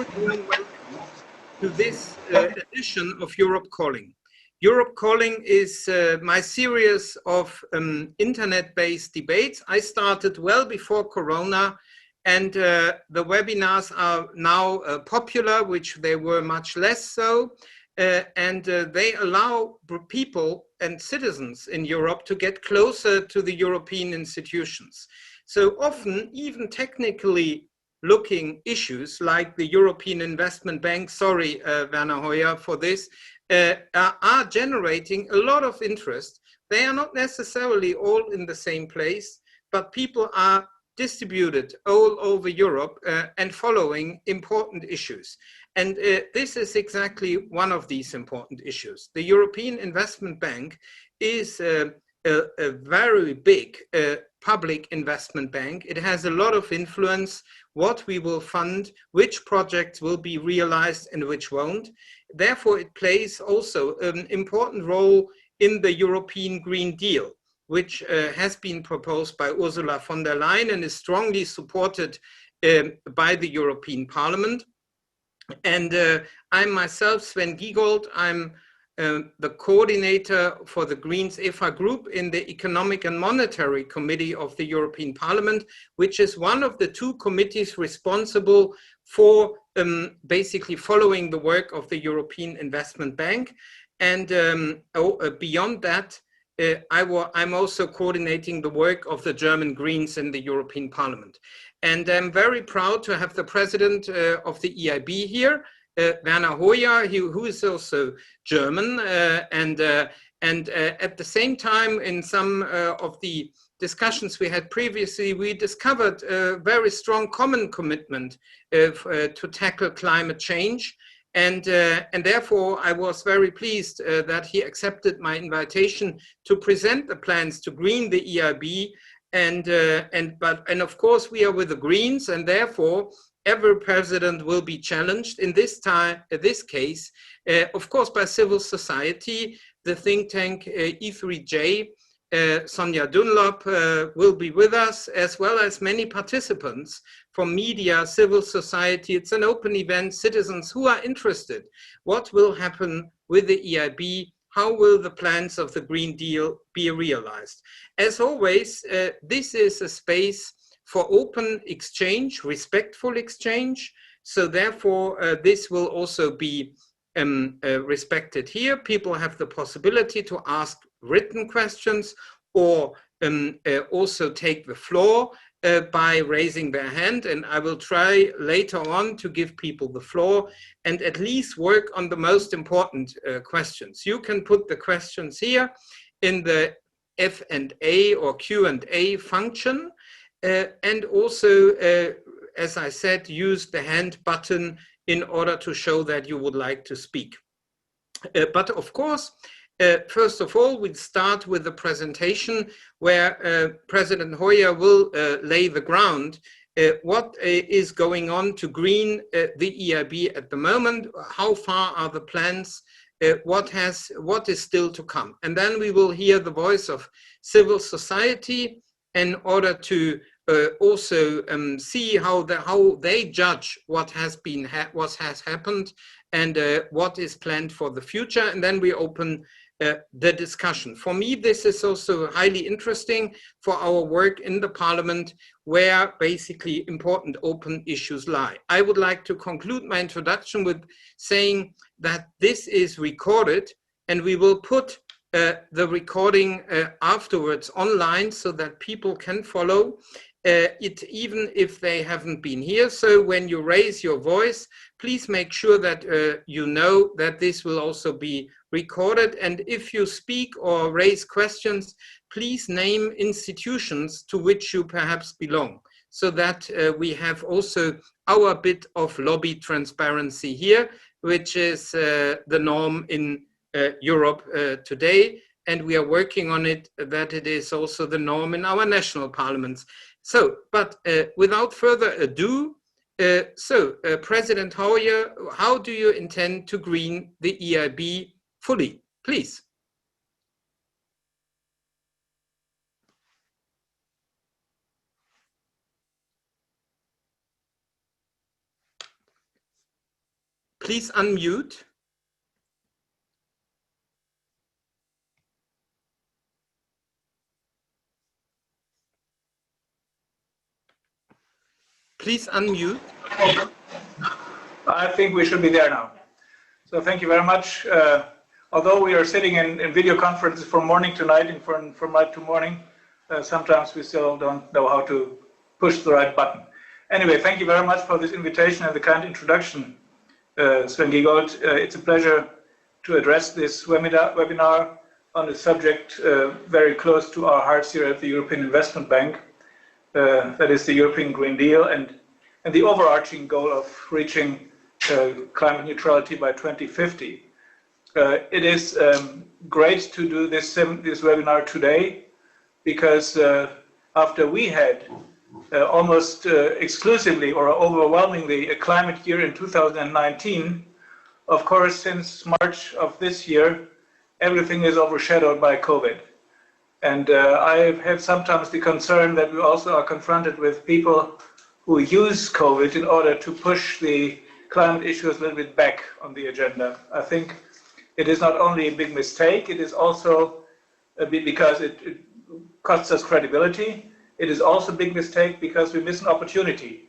very warm welcome to this edition of Europe Calling. Europe Calling is my series of internet-based debates. I started well before Corona, and the webinars are now popular, which they were much less so. They allow people and citizens in Europe to get closer to the European institutions. So often, even technically looking issues like the European Investment Bank, sorry, Werner Hoyer, for this, are generating a lot of interest. They are not necessarily all in the same place, but people are distributed all over Europe and following important issues. And this is exactly one of these important issues. The European Investment Bank is a very big public investment bank. It has a lot of influence, what we will fund, which projects will be realized and which won't. Therefore, it plays also an important role in the European Green Deal, which has been proposed by Ursula von der Leyen and is strongly supported by the European Parliament. And I'm myself, Sven Giegold. I'm the coordinator for the Greens EFA group in the Economic and Monetary Committee of the European Parliament, which is one of the two committees responsible for basically following the work of the European Investment Bank. And beyond that, I'm also coordinating the work of the German Greens in the European Parliament. And I'm very proud to have the president of the EIB here, Werner Hoyer, who is also German. And at the same time, in some of the discussions we had previously, we discovered a very strong common commitment to tackle climate change. And therefore, I was very pleased that he accepted my invitation to present the plans to green the EIB. And of course, we are with the Greens, and therefore, every president will be challenged in this case, of course, by civil society. The think tank E3J, Sonia Dunlop will be with us, as well as many participants from media, civil society. It's an open event, citizens who are interested. What will happen with the EIB? How will the plans of the Green Deal be realized? As always, this is a space for open exchange, respectful exchange. So therefore, this will also be respected here. People have the possibility to ask written questions or also take the floor by raising their hand. And I will try later on to give people the floor and at least work on the most important questions. You can put the questions here in the F&A or Q&A function. And also, as I said, use the hand button in order to show that you would like to speak. But of course, first of all, we'll start with the presentation where President Hoyer will lay the ground. What is going on to green the EIB at the moment? How far are the plans? What is still to come? And then we will hear the voice of civil society in order to also see how they judge what has happened and what is planned for the future. And then we open the discussion. For me, this is also highly interesting for our work in the Parliament, where basically important open issues lie. I would like to conclude my introduction with saying that this is recorded, and we will put the recording afterwards online so that people can follow it even if they haven't been here. So when you raise your voice, please make sure that you know that this will also be recorded. And if you speak or raise questions, please name institutions to which you perhaps belong, so that we have also our bit of lobby transparency here, which is the norm in Europe today. And we are working on it, that it is also the norm in our national parliaments. So, but without further ado, President Hoyer, how do you intend to green the EIB fully, please? Please unmute. Please unmute. I think we should be there now. So thank you very much. Although we are sitting in video conferences from morning to night and from night to morning, sometimes we still don't know how to push the right button. Anyway, thank you very much for this invitation and the kind introduction, Sven Giegold. It's a pleasure to address this webinar on a subject very close to our hearts here at the European Investment Bank. That is the European Green Deal and the overarching goal of reaching climate neutrality by 2050. It is great to do this webinar today because after we had almost exclusively or overwhelmingly a climate year in 2019, of course, since March of this year, everything is overshadowed by COVID. And I have sometimes the concern that we also are confronted with people who use COVID in order to push the climate issues a little bit back on the agenda. I think it is not only a big mistake, it is also a bit because it costs us credibility. It is also a big mistake because we miss an opportunity.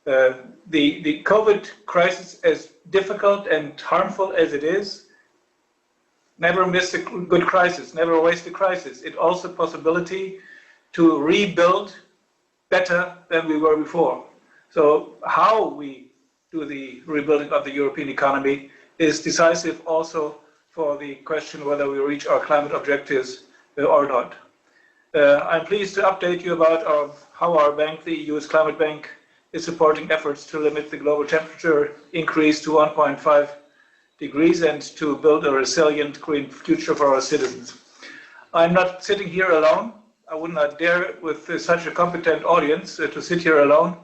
The COVID crisis, as difficult and harmful as it is, never miss a good crisis, never waste a crisis. It's also a possibility to rebuild better than we were before. So how we do the rebuilding of the European economy is decisive also for the question whether we reach our climate objectives or not. I'm pleased to update you about how our bank, the EU's Climate Bank, is supporting efforts to limit the global temperature increase to 1.5 degrees and to build a resilient green future for our citizens. I'm not sitting here alone. I would not dare, with such a competent audience, to sit here alone.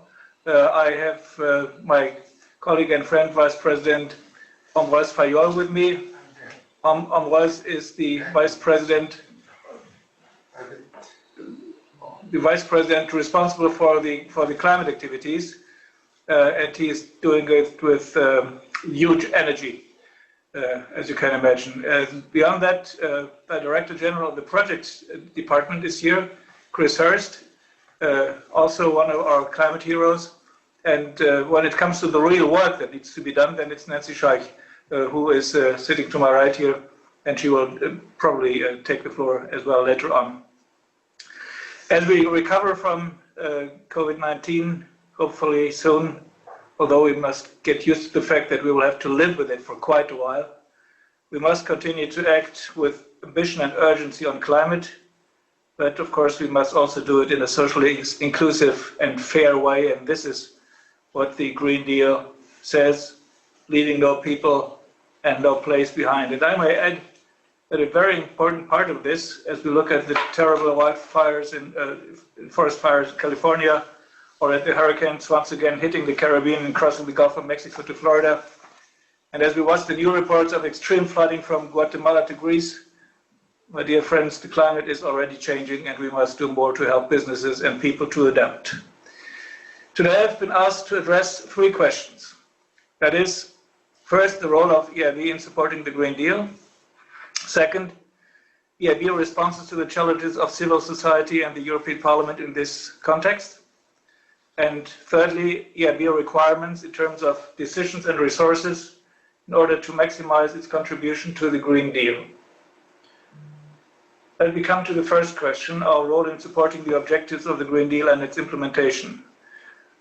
I have my colleague and friend, Vice President Ambroise Fayol with me. Ambroise is the Vice President responsible for the climate activities, and he is doing it with huge energy. As you can imagine. And beyond that, the Director General of the Project Department is here, Chris Hurst, also one of our climate heroes. And when it comes to the real work that needs to be done, then it's Nancy Scheich, who is sitting to my right here, and she will probably take the floor as well later on. As we recover from COVID-19, hopefully soon, although we must get used to the fact that we will have to live with it for quite a while, we must continue to act with ambition and urgency on climate, but of course we must also do it in a socially inclusive and fair way, and this is what the Green Deal says, leaving no people and no place behind. And I may add that a very important part of this, as we look at the terrible wildfires in forest fires in California, or at the hurricanes once again hitting the Caribbean and crossing the Gulf of Mexico to Florida. And as we watch the new reports of extreme flooding from Guatemala to Greece, my dear friends, the climate is already changing and we must do more to help businesses and people to adapt. Today I've been asked to address 3 questions. That is, first, the role of EIB in supporting the Green Deal. Second, EIB responses to the challenges of civil society and the European Parliament in this context. And thirdly, EIB requirements in terms of decisions and resources in order to maximize its contribution to the Green Deal. Let me come to the first question, our role in supporting the objectives of the Green Deal and its implementation.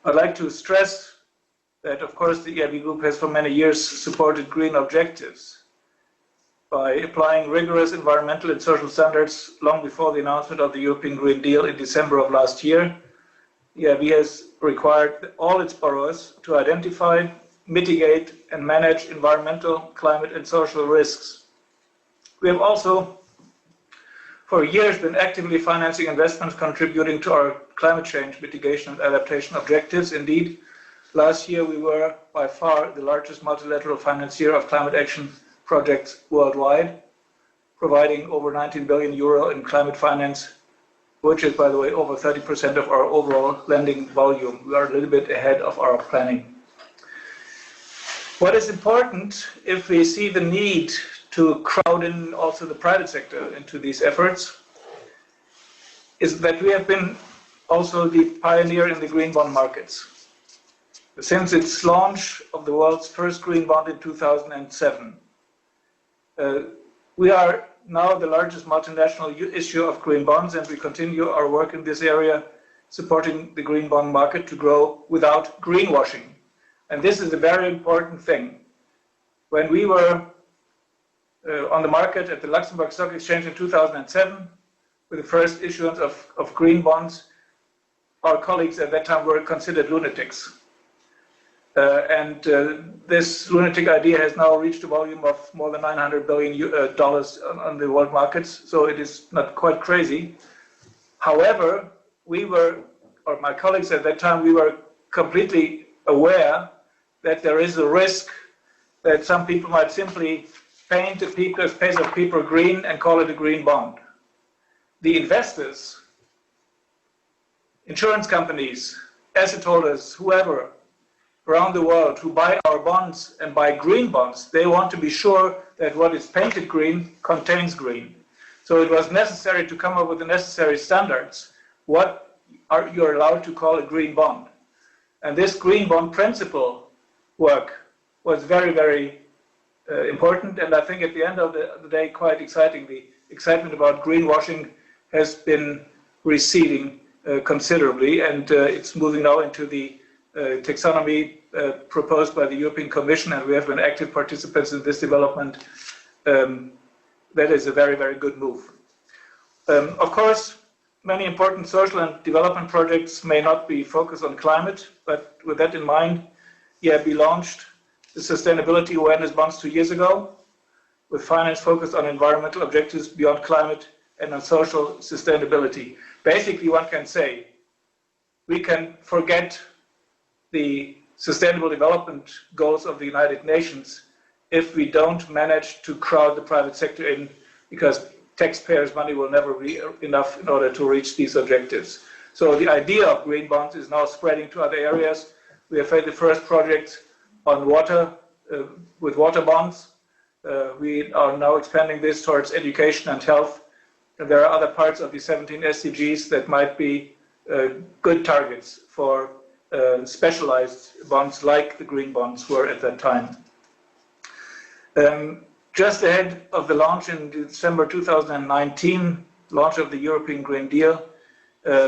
I'd like to stress that, of course, the EIB Group has for many years supported green objectives by applying rigorous environmental and social standards long before the announcement of the European Green Deal in December of last year. EIB has required all its borrowers to identify, mitigate, and manage environmental, climate, and social risks. We have also, for years, been actively financing investments contributing to our climate change mitigation and adaptation objectives. Indeed, last year we were by far the largest multilateral financier of climate action projects worldwide, providing over 19 billion euro in climate finance, which is, by the way, over 30% of our overall lending volume. We are a little bit ahead of our planning. What is important, if we see the need to crowd in also the private sector into these efforts, is that we have been also the pioneer in the green bond markets. Since its launch of the world's first green bond in 2007, we are now the largest multinational issuer of green bonds, and we continue our work in this area, supporting the green bond market to grow without greenwashing. And this is a very important thing. When we were on the market at the Luxembourg Stock Exchange in 2007, with the first issuance of green bonds, our colleagues at that time were considered lunatics. This lunatic idea has now reached a volume of more than $900 billion on the world markets, so it is not quite crazy. However, we were, or my colleagues at that time, we were completely aware that there is a risk that some people might simply paint a piece of paper green and call it a green bond. The investors, insurance companies, asset holders, whoever around the world who buy our bonds and buy green bonds, they want to be sure that what is painted green contains green. So it was necessary to come up with the necessary standards. What are you allowed to call a green bond? And this green bond principle work was very, very important, and I think at the end of the day quite exciting. The excitement about greenwashing has been receding considerably, and it's moving now into the taxonomy proposed by the European Commission, and we have been active participants in this development. That is a very, very good move. Of course, many important social and development projects may not be focused on climate, but with that in mind, EIB launched the Sustainability Awareness Bonds 2 years ago, with finance focused on environmental objectives beyond climate and on social sustainability. Basically, one can say we can forget the Sustainable Development Goals of the United Nations if we don't manage to crowd the private sector in, because taxpayers' money will never be enough in order to reach these objectives. So the idea of green bonds is now spreading to other areas. We have had the first project on water, with water bonds. We are now expanding this towards education and health. And there are other parts of the 17 SDGs that might be good targets for specialized bonds like the green bonds were at that time. Just ahead of the launch in December 2019, launch of the European Green Deal,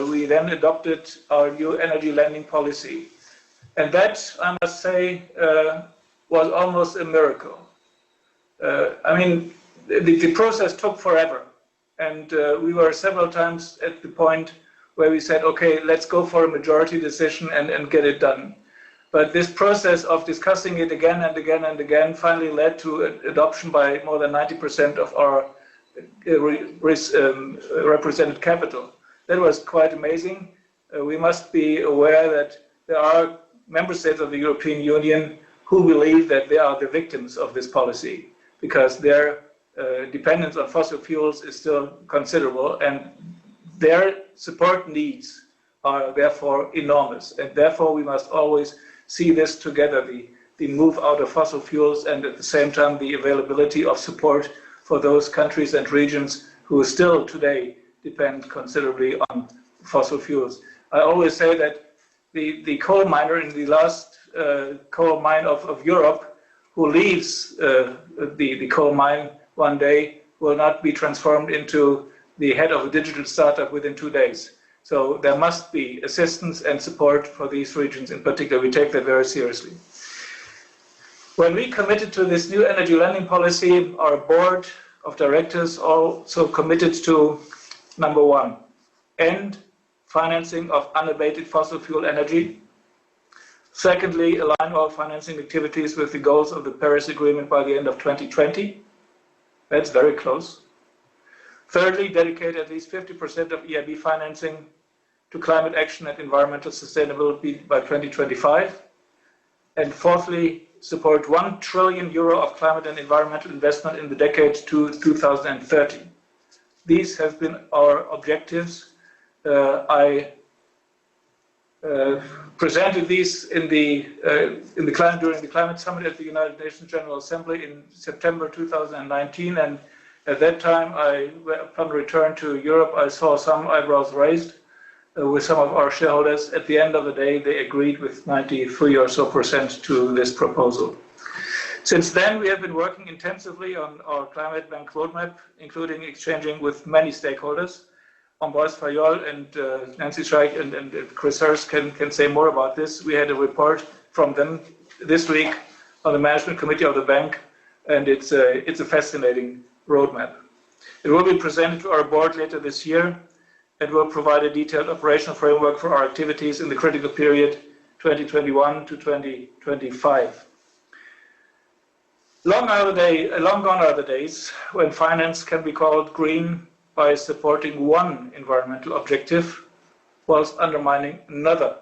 we then adopted our new energy lending policy. And that, I must say, was almost a miracle. I mean, the process took forever. And we were several times at the point where we said, okay, let's go for a majority decision and get it done. But this process of discussing it again and again and again finally led to adoption by more than 90% of our represented capital. That was quite amazing. We must be aware that there are member states of the European Union who believe that they are the victims of this policy because their dependence on fossil fuels is still considerable, and their support needs are therefore enormous. And therefore we must always see this together, the move out of fossil fuels and at the same time the availability of support for those countries and regions who still today depend considerably on fossil fuels. I always say that the coal miner in the last coal mine of Europe who leaves the coal mine one day will not be transformed into the head of a digital startup within 2 days. So there must be assistance and support for these regions in particular. We take that very seriously. When we committed to this new energy lending policy, our board of directors also committed to, number one, end financing of unabated fossil fuel energy. Secondly, align all financing activities with the goals of the Paris Agreement by the end of 2020. That's very close. Thirdly, dedicate at least 50% of EIB financing to climate action and environmental sustainability by 2025. And fourthly, support €1 trillion of climate and environmental investment in the decade to 2030. These have been our objectives. I presented these in during the climate summit at the United Nations General Assembly in September 2019, and at that time, upon return to Europe, I saw some eyebrows raised with some of our shareholders. At the end of the day, they agreed with 93% or so to this proposal. Since then, we have been working intensively on our climate bank roadmap, including exchanging with many stakeholders. Ambroise Fayol and Nancy Scheich and Chris Hurst can say more about this. We had a report from them this week on the management committee of the bank, and it's a fascinating roadmap. It will be presented to our board later this year and will provide a detailed operational framework for our activities in the critical period 2021 to 2025. Long gone are the days when finance can be called green by supporting one environmental objective whilst undermining another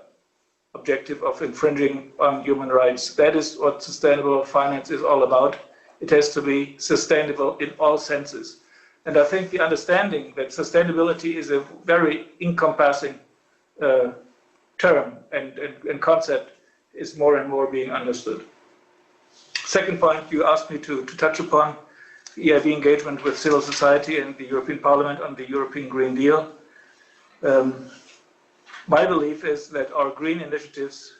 objective of infringing on human rights. That is what sustainable finance is all about. It has to be sustainable in all senses. And I think the understanding that sustainability is a very encompassing term and concept is more and more being understood. Second point you asked me to touch upon, EIB engagement with civil society and the European Parliament on the European Green Deal. My belief is that our green initiatives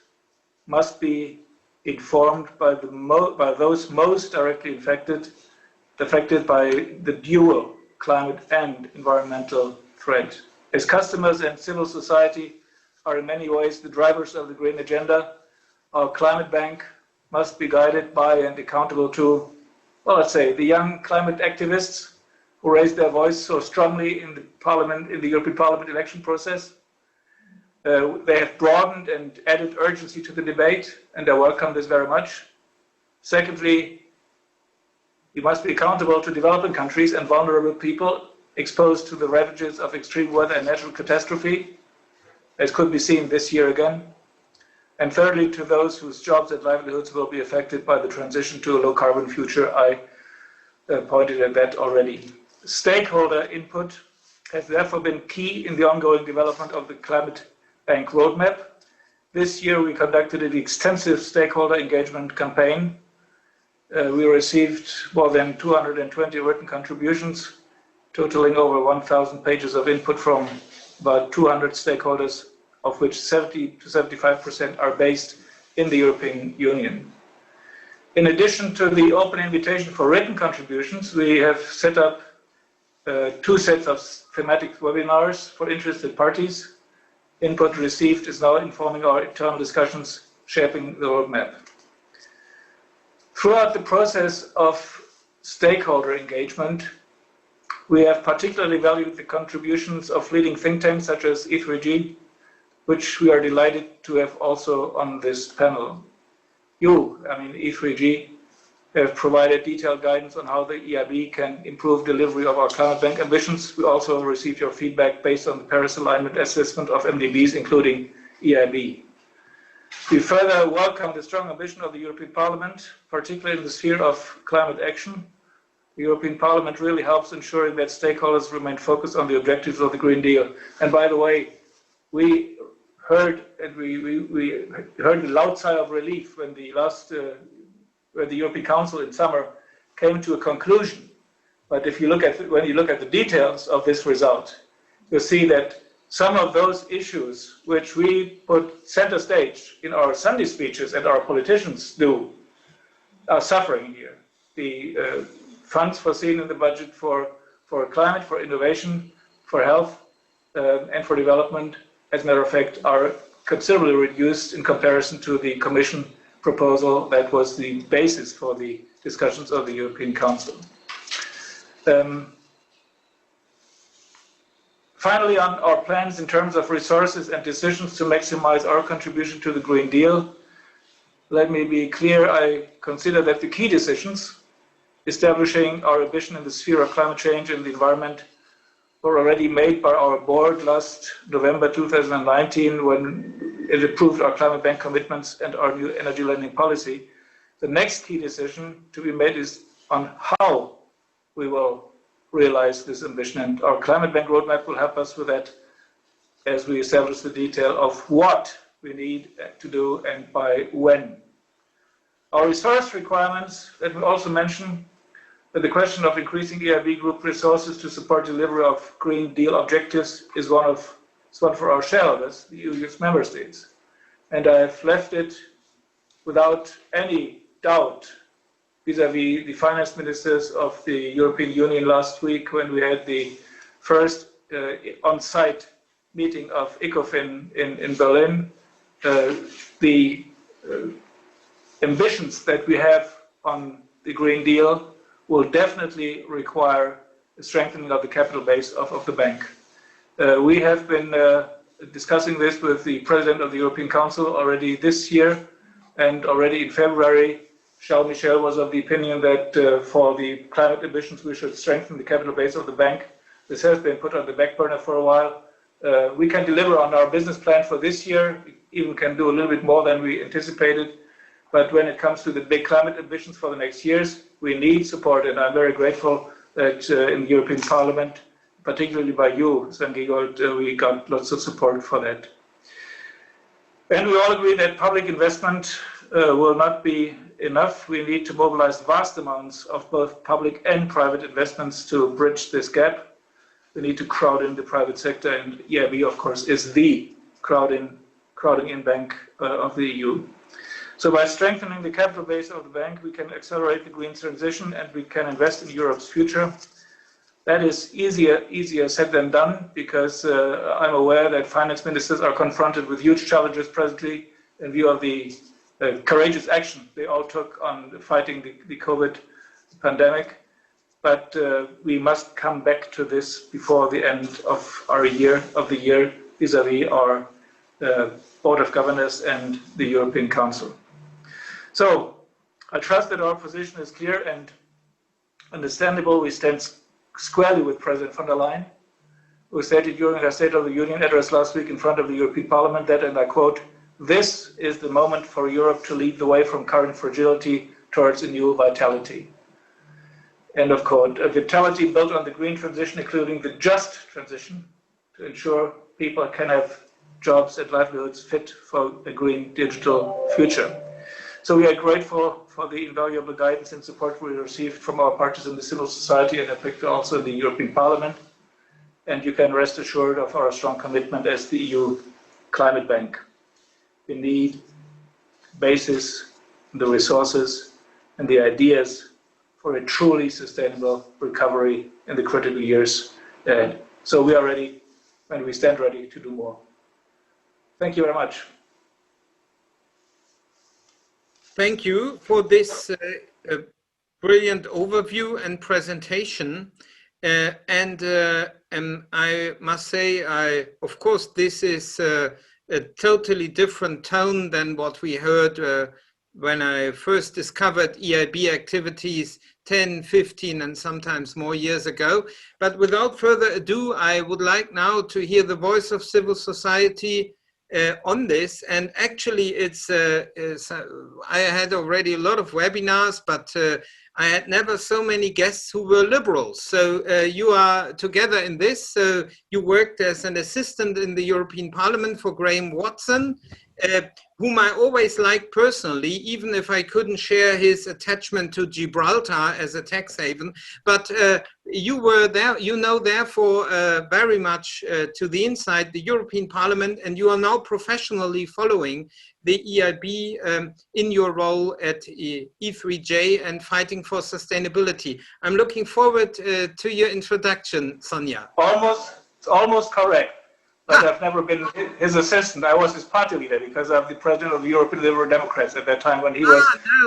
must be informed by those most directly affected by the dual climate and environmental threat. As customers and civil society are in many ways the drivers of the green agenda, our climate bank must be guided by and accountable to, well, let's say, the young climate activists who raised their voice so strongly in the European Parliament election process. They have broadened and added urgency to the debate, and I welcome this very much. Secondly, you must be accountable to developing countries and vulnerable people exposed to the ravages of extreme weather and natural catastrophe, as could be seen this year again. And thirdly, to those whose jobs and livelihoods will be affected by the transition to a low-carbon future. I pointed at that already. Stakeholder input has therefore been key in the ongoing development of the climate bank roadmap. This year we conducted an extensive stakeholder engagement campaign. We received more than 220 written contributions, totaling over 1,000 pages of input from about 200 stakeholders, of which 70 to 75% are based in the European Union. In addition to the open invitation for written contributions, we have set up 2 sets of thematic webinars for interested parties. Input received is now informing our internal discussions, shaping the roadmap. Throughout the process of stakeholder engagement, we have particularly valued the contributions of leading think tanks such as E3G, which we are delighted to have also on this panel. E3G, have provided detailed guidance on how the EIB can improve delivery of our climate bank ambitions. We also received your feedback based on the Paris alignment assessment of MDBs, including EIB. We further welcome the strong ambition of the European Parliament, particularly in the sphere of climate action. The European Parliament really helps ensuring that stakeholders remain focused on the objectives of the Green Deal. And by the way, we heard a loud sigh of relief when the European Council in summer came to a conclusion. But when you look at the details of this result, you'll see that some of those issues which we put center stage in our Sunday speeches and our politicians do are suffering here. The funds foreseen in the budget for climate, for innovation, for health, and for development, as a matter of fact, are considerably reduced in comparison to the Commission proposal that was the basis for the discussions of the European Council. Finally, on our plans in terms of resources and decisions to maximize our contribution to the Green Deal, let me be clear, I consider that the key decisions establishing our ambition in the sphere of climate change and the environment were already made by our board last November 2019 when it approved our climate bank commitments and our new energy lending policy. The next key decision to be made is on how we will realize this ambition, and our climate bank roadmap will help us with that as we establish the detail of what we need to do and by when. Our resource requirements, let me also mention that the question of increasing EIB group resources to support delivery of Green Deal objectives is one for our shareholders, the EU's member states. And I have left it without any doubt vis-à-vis the finance ministers of the European Union last week when we had the first on-site meeting of ECOFIN in Berlin. The ambitions that we have on the Green Deal will definitely require a strengthening of the capital base of the bank. We have been discussing this with the President of the European Council already this year, and already in February, Charles Michel was of the opinion that for the climate ambitions we should strengthen the capital base of the bank. This has been put on the back burner for a while. We can deliver on our business plan for this year, even can do a little bit more than we anticipated. But when it comes to the big climate ambitions for the next years, we need support, and I'm very grateful that in the European Parliament, particularly by you, Sven Giegold, we got lots of support for that. And we all agree that public investment will not be enough. We need to mobilize vast amounts of both public and private investments to bridge this gap. We need to crowd in the private sector, and EIB, of course, is the crowding in bank of the EU. So by strengthening the capital base of the bank, we can accelerate the green transition and we can invest in Europe's future. That is easier said than done, because I'm aware that finance ministers are confronted with huge challenges presently in view of the courageous action they all took on fighting the COVID pandemic. But we must come back to this before the end of the year vis-à-vis our Board of Governors and the European Council. So I trust that our position is clear and understandable. We stand squarely with President von der Leyen, who stated during her State of the Union address last week in front of the European Parliament that, and I quote, "This is the moment for Europe to lead the way from current fragility towards a new vitality." End of quote. A vitality built on the green transition, including the just transition, to ensure people can have jobs and livelihoods fit for a green digital future. So we are grateful for the invaluable guidance and support we received from our partners in the civil society and in particular also in the European Parliament. And you can rest assured of our strong commitment as the EU Climate Bank. We need basis, the resources and the ideas for a truly sustainable recovery in the critical years ahead. So we are ready, and we stand ready to do more. Thank you very much. Thank you for this brilliant overview and presentation. And I must say, of course, this is a totally different tone than what we heard when I first discovered EIB activities 10, 15, and sometimes more years ago. But without further ado, I would like now to hear the voice of civil society on this. And actually I had already a lot of webinars, but I had never so many guests who were liberals. So you are together in this. So you worked as an assistant in the European Parliament for Graham Watson, whom I always liked personally, even if I couldn't share his attachment to Gibraltar as a tax haven. But you were there, you know, therefore very much to the inside the European Parliament, and you are now professionally following the EIB in your role at E3J and fighting for sustainability. I'm looking forward to your introduction, Sonia. It's almost correct. But I've never been his assistant. I was his party leader because I'm the president of the European Liberal Democrats at that time when he was.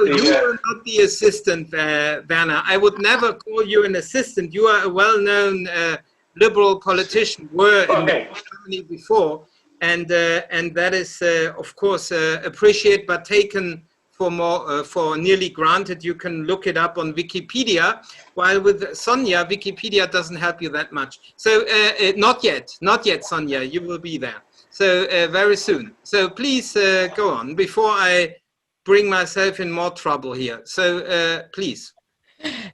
No, you were not the assistant, Werner. I would never call you an assistant. You are a well-known liberal politician. Were in Germany before, and that is, of course, appreciated, but taken for nearly granted. You can look it up on Wikipedia, while with Sonia, Wikipedia doesn't help you that much. So not yet, Sonia, you will be there. So very soon. So please go on before I bring myself in more trouble here. So please.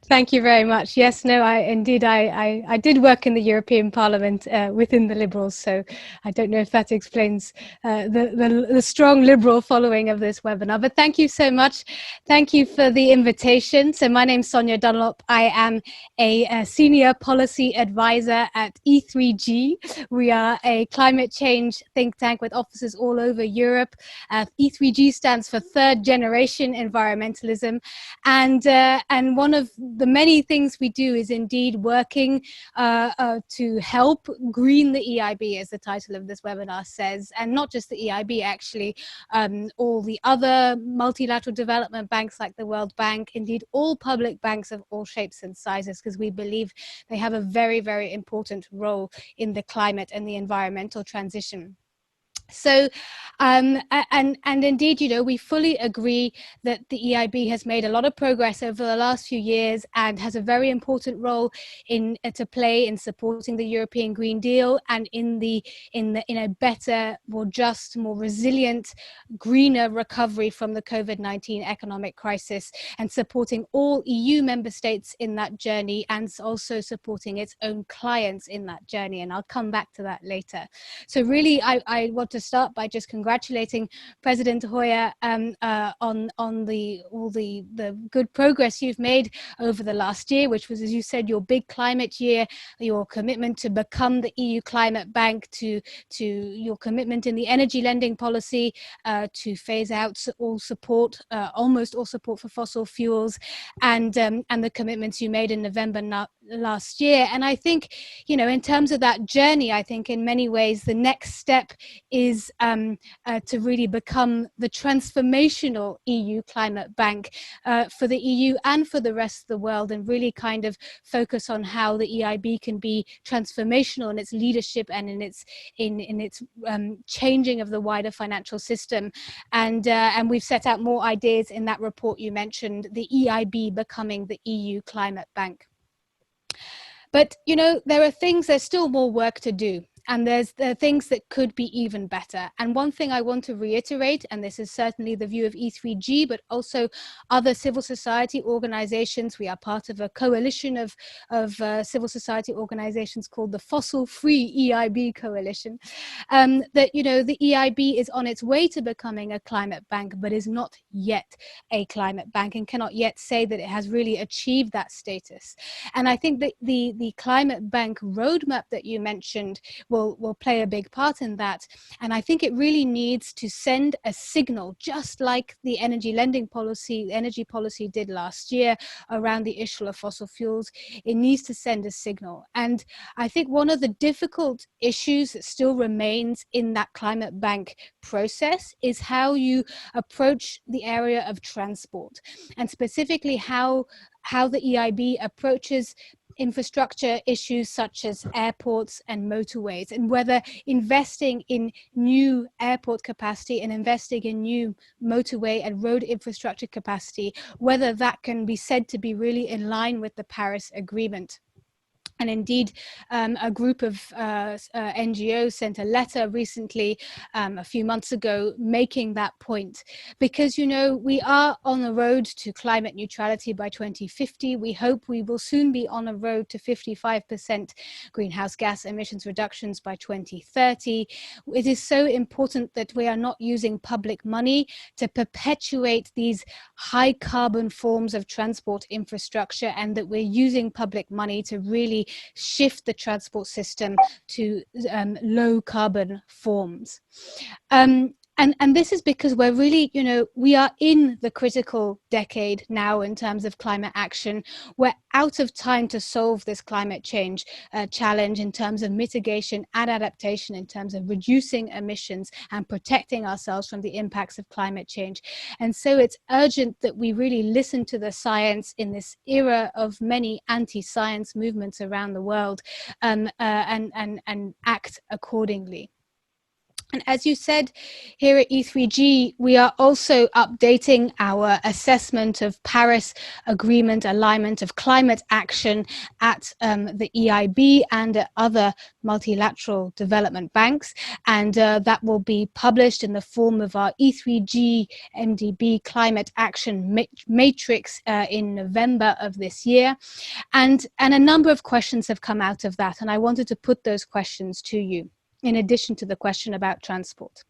Thank you very much. Yes, no, I did work in the European Parliament within the Liberals, so I don't know if that explains the strong Liberal following of this webinar. But thank you so much. Thank you for the invitation. So my name's Sonia Dunlop. I am a senior policy advisor at E3G. We are a climate change think tank with offices all over Europe. E3G stands for Third Generation Environmentalism, and one of the many things we do is indeed working to help green the EIB, as the title of this webinar says, and not just the EIB actually, all the other multilateral development banks like the World Bank, indeed all public banks of all shapes and sizes, because we believe they have a very, very important role in the climate and the environmental transition. So, and indeed, you know, we fully agree that the EIB has made a lot of progress over the last few years and has a very important role to play in supporting the European Green Deal and in a better, more just, more resilient, greener recovery from the COVID-19 economic crisis, and supporting all EU member states in that journey, and also supporting its own clients in that journey. And I'll come back to that later. So really, I want to start by just congratulating President Hoyer on all the good progress you've made over the last year, which was, as you said, your big climate year, your commitment to become the EU climate bank, to your commitment in the energy lending policy, to phase out all support, almost all support for fossil fuels, and the commitments you made in November last year. And I think, you know, in terms of that journey, I think in many ways the next step is to really become the transformational EU climate bank for the EU and for the rest of the world, and really kind of focus on how the EIB can be transformational in its leadership and in its changing of the wider financial system. And we've set out more ideas in that report you mentioned, the EIB becoming the EU climate bank. But, you know, there's still more work to do. And there are things that could be even better. And one thing I want to reiterate, and this is certainly the view of E3G, but also other civil society organizations. We are part of a coalition of civil society organizations called the Fossil Free EIB Coalition, that, you know, the EIB is on its way to becoming a climate bank, but is not yet a climate bank and cannot yet say that it has really achieved that status. And I think that the climate bank roadmap that you mentioned will play a big part in that. And I think it really needs to send a signal, just like the energy lending policy, energy policy did last year around the issue of fossil fuels. It needs to send a signal. And I think one of the difficult issues that still remains in that climate bank process is how you approach the area of transport, and specifically how the EIB approaches infrastructure issues such as airports and motorways, and whether investing in new airport capacity and investing in new motorway and road infrastructure capacity, whether that can be said to be really in line with the Paris Agreement. And indeed, a group of NGOs sent a letter recently, a few months ago, making that point. Because, you know, we are on the road to climate neutrality by 2050. We hope we will soon be on a road to 55% greenhouse gas emissions reductions by 2030. It is so important that we are not using public money to perpetuate these high carbon forms of transport infrastructure, and that we're using public money to really shift the transport system to low carbon forms. And this is because we're really, you know, we are in the critical decade now in terms of climate action. We're out of time to solve this climate change challenge in terms of mitigation and adaptation, in terms of reducing emissions and protecting ourselves from the impacts of climate change. And so it's urgent that we really listen to the science in this era of many anti-science movements around the world, and act accordingly. And as you said, here at E3G, we are also updating our assessment of Paris Agreement alignment of climate action at the EIB and at other multilateral development banks. And that will be published in the form of our E3G MDB climate action matrix in November of this year. And a number of questions have come out of that. And I wanted to put those questions to you, in addition to the question about transport.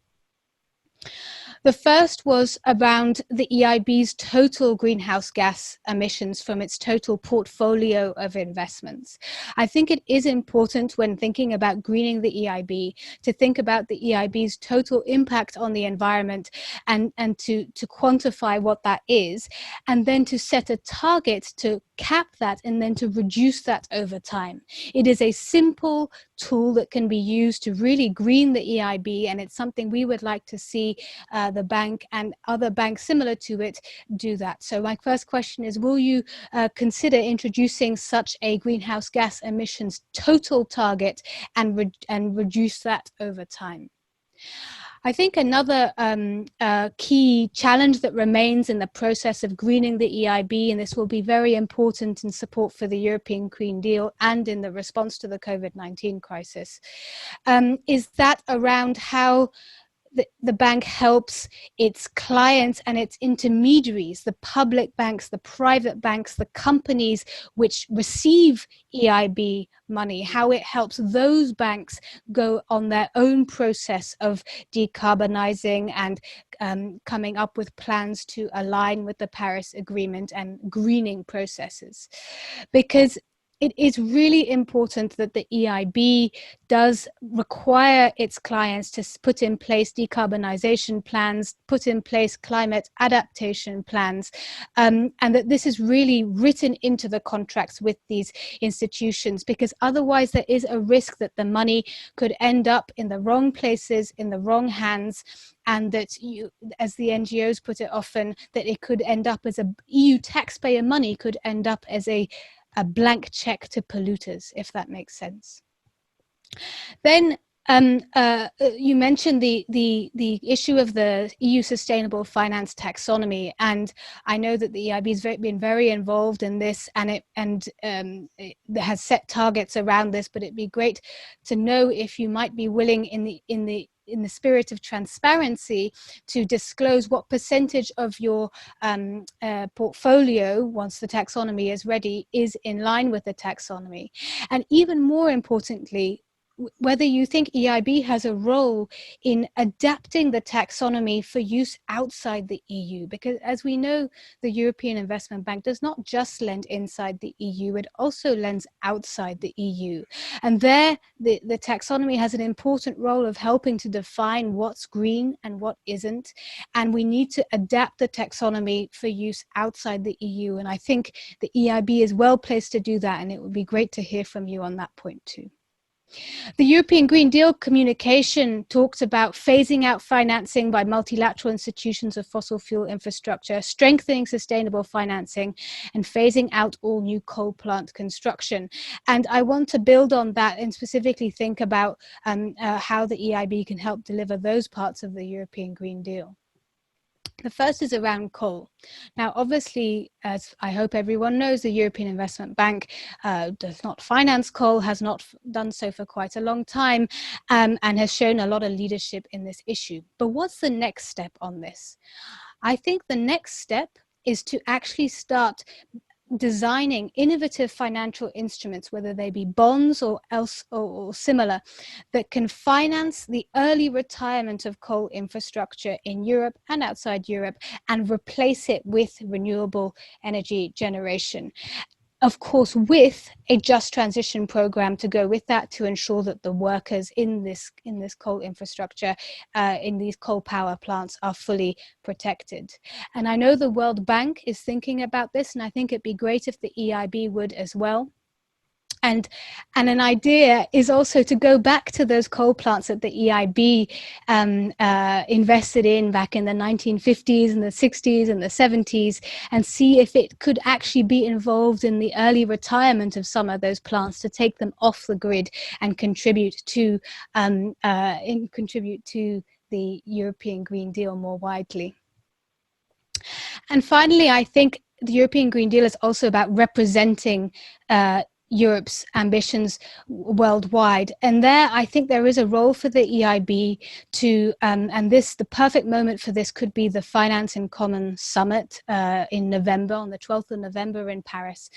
The first was around the EIB's total greenhouse gas emissions from its total portfolio of investments. I think it is important when thinking about greening the EIB to think about the EIB's total impact on the environment and to quantify what that is, and then to set a target to cap that and then to reduce that over time. It is a simple tool that can be used to really green the EIB, and it's something we would like to see the bank and other banks similar to it do that. So my first question is, will you consider introducing such a greenhouse gas emissions total target and reduce that over time? I think another key challenge that remains in the process of greening the EIB, and this will be very important in support for the European Green Deal and in the response to the COVID-19 crisis, is that around how the bank helps its clients and its intermediaries, the public banks, the private banks, the companies which receive EIB money, how it helps those banks go on their own process of decarbonizing and coming up with plans to align with the Paris Agreement and greening processes. Because it is really important that the EIB does require its clients to put in place decarbonization plans, put in place climate adaptation plans, and that this is really written into the contracts with these institutions, because otherwise there is a risk that the money could end up in the wrong places, in the wrong hands, and that as the NGOs put it often, that it could end up as EU taxpayer money could end up as a blank check to polluters, if that makes sense. Then you mentioned the issue of the EU Sustainable Finance Taxonomy, and I know that the EIB has been very involved in this, and it has set targets around this. But it'd be great to know if you might be willing, in the spirit of transparency, to disclose what percentage of your portfolio, once the taxonomy is ready, is in line with the taxonomy. And even more importantly, whether you think EIB has a role in adapting the taxonomy for use outside the EU, because as we know, the European Investment Bank does not just lend inside the EU, it also lends outside the EU. And there, the taxonomy has an important role of helping to define what's green and what isn't. And we need to adapt the taxonomy for use outside the EU. And I think the EIB is well placed to do that, and it would be great to hear from you on that point too. The European Green Deal communication talked about phasing out financing by multilateral institutions of fossil fuel infrastructure, strengthening sustainable financing, and phasing out all new coal plant construction. And I want to build on that and specifically think about how the EIB can help deliver those parts of the European Green Deal. The first is around coal. Now, obviously, as I hope everyone knows, the European Investment Bank does not finance coal, has not done so for quite a long time, and has shown a lot of leadership in this issue. But what's the next step on this? I think the next step is to actually start designing innovative financial instruments, whether they be bonds or similar, that can finance the early retirement of coal infrastructure in Europe and outside Europe and replace it with renewable energy generation. Of course, with a just transition program to go with that, to ensure that the workers in this coal infrastructure, in these coal power plants, are fully protected. And I know the World Bank is thinking about this, and I think it'd be great if the EIB would as well. And an idea is also to go back to those coal plants that the EIB invested in back in the 1950s and the 60s and the 70s, and see if it could actually be involved in the early retirement of some of those plants to take them off the grid and contribute to the European Green Deal more widely. And finally, I think the European Green Deal is also about representing Europe's ambitions worldwide. And there, I think there is a role for the EIB to, and the perfect moment for this could be the Finance in Common Summit in November, on the 12th of November in Paris,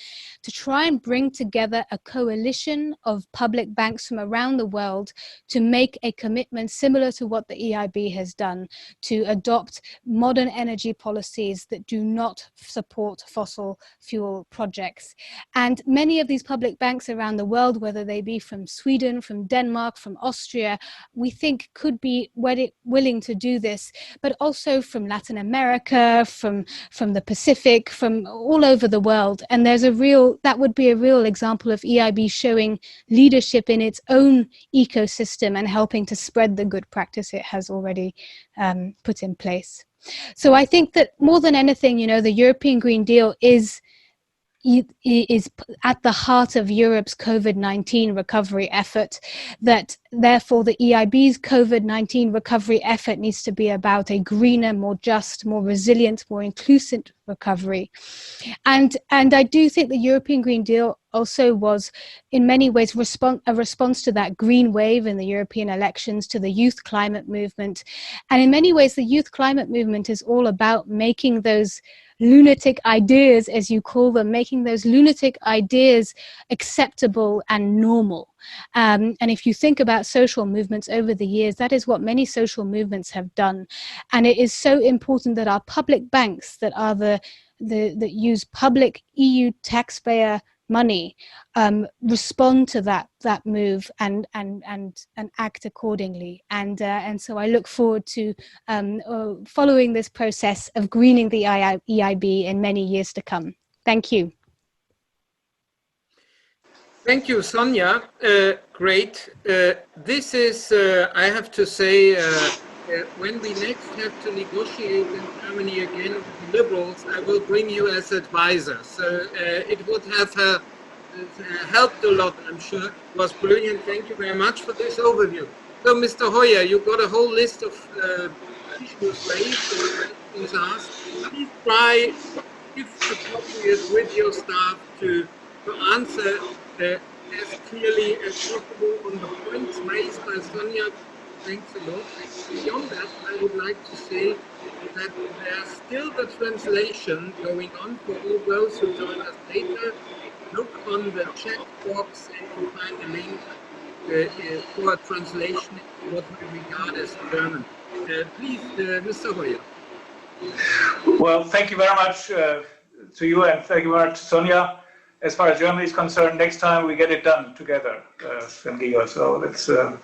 to try and bring together a coalition of public banks from around the world to make a commitment similar to what the EIB has done, to adopt modern energy policies that do not support fossil fuel projects. And many of these public banks around the world, whether they be from Sweden, from Denmark, from Austria, we think could be willing to do this, but also from Latin America, from the Pacific, from all over the world. And that would be a real example of EIB showing leadership in its own ecosystem and helping to spread the good practice it has already put in place. So I think that more than anything, the European Green Deal is at the heart of Europe's COVID-19 recovery effort, that therefore the EIB's COVID-19 recovery effort needs to be about a greener, more just, more resilient, more inclusive recovery. And I do think the European Green Deal also was in many ways a response to that green wave in the European elections, to the youth climate movement. And in many ways, the youth climate movement is all about making those lunatic ideas, as you call them, making those lunatic ideas acceptable and normal. And if you think about social movements over the years, that is what many social movements have done. And it is so important that our public banks that are that use public EU taxpayer money respond to that move and act accordingly. And so I look forward to following this process of greening the EIB in many years to come. Thank you. Thank you, Sonia. Great. This is, I have to say, when we next have to negotiate in Germany again with the Liberals, I will bring you as advisor. So it would have helped a lot, I'm sure. It was brilliant. Thank you very much for this overview. So, Mr. Hoyer, you've got a whole list of issues raised and questions asked. Please try, if appropriate, with your staff to answer as clearly as possible on the points raised by Sonia. Thanks a lot. Beyond that, I would like to say that there's still the translation going on for all those who join us later. Look on the chat box and to find a link for a translation in what we regard as German. Please, Mr. Hoyer. Well, thank you very much to you, and thank you very much to Sonia. As far as Germany is concerned, next time we get it done together, Sven Giegold. So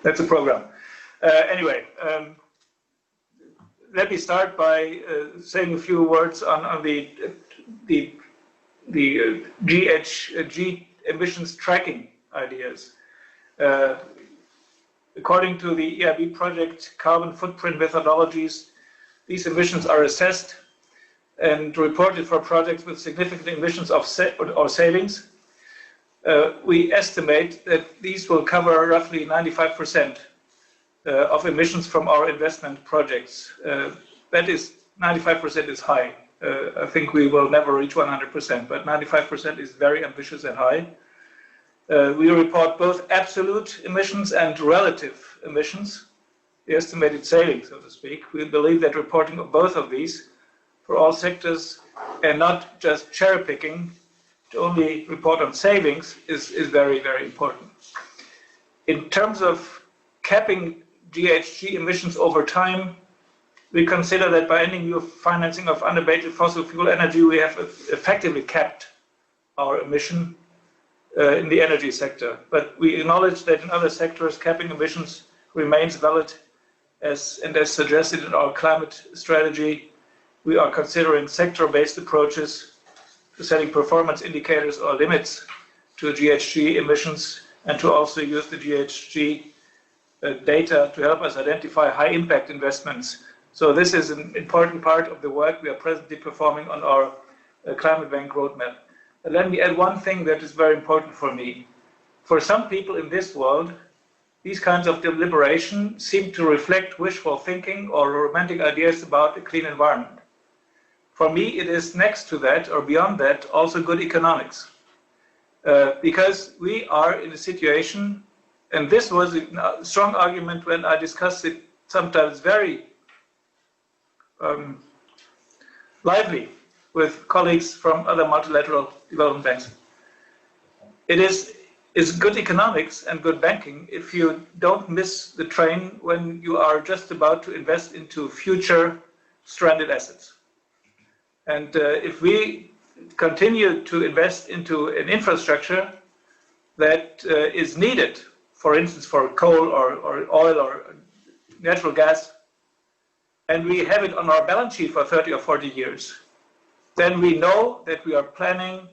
that's a program. Anyway, let me start by saying a few words on the GHG emissions tracking ideas. According to the EIB project carbon footprint methodologies, these emissions are assessed and reported for projects with significant emissions or savings. We estimate that these will cover roughly 95% of emissions from our investment projects. That is, 95% is high. I think we will never reach 100%, but 95% is very ambitious and high. We report both absolute emissions and relative emissions, the estimated savings, so to speak. We believe that reporting of both of these for all sectors and not just cherry picking to only report on savings is very, very important. In terms of capping GHG emissions over time, we consider that by any new financing of unabated fossil fuel energy, we have effectively capped our emission in the energy sector. But we acknowledge that in other sectors, capping emissions remains valid, as suggested in our climate strategy. We are considering sector-based approaches to setting performance indicators or limits to GHG emissions and to also use the GHG data to help us identify high impact investments. So this is an important part of the work we are presently performing on our climate bank roadmap. Let me add one thing that is very important for me. For some people in this world, these kinds of deliberation seem to reflect wishful thinking or romantic ideas about a clean environment. For me, it is next to that or beyond that also good economics. Because we are in a situation, and this was a strong argument when I discussed it sometimes very lively with colleagues from other multilateral development banks. It is good economics and good banking if you don't miss the train when you are just about to invest into future stranded assets. And if we continue to invest into an infrastructure that is needed, for instance, for coal or oil or natural gas, and we have it on our balance sheet for 30 or 40 years, then we know that we are planning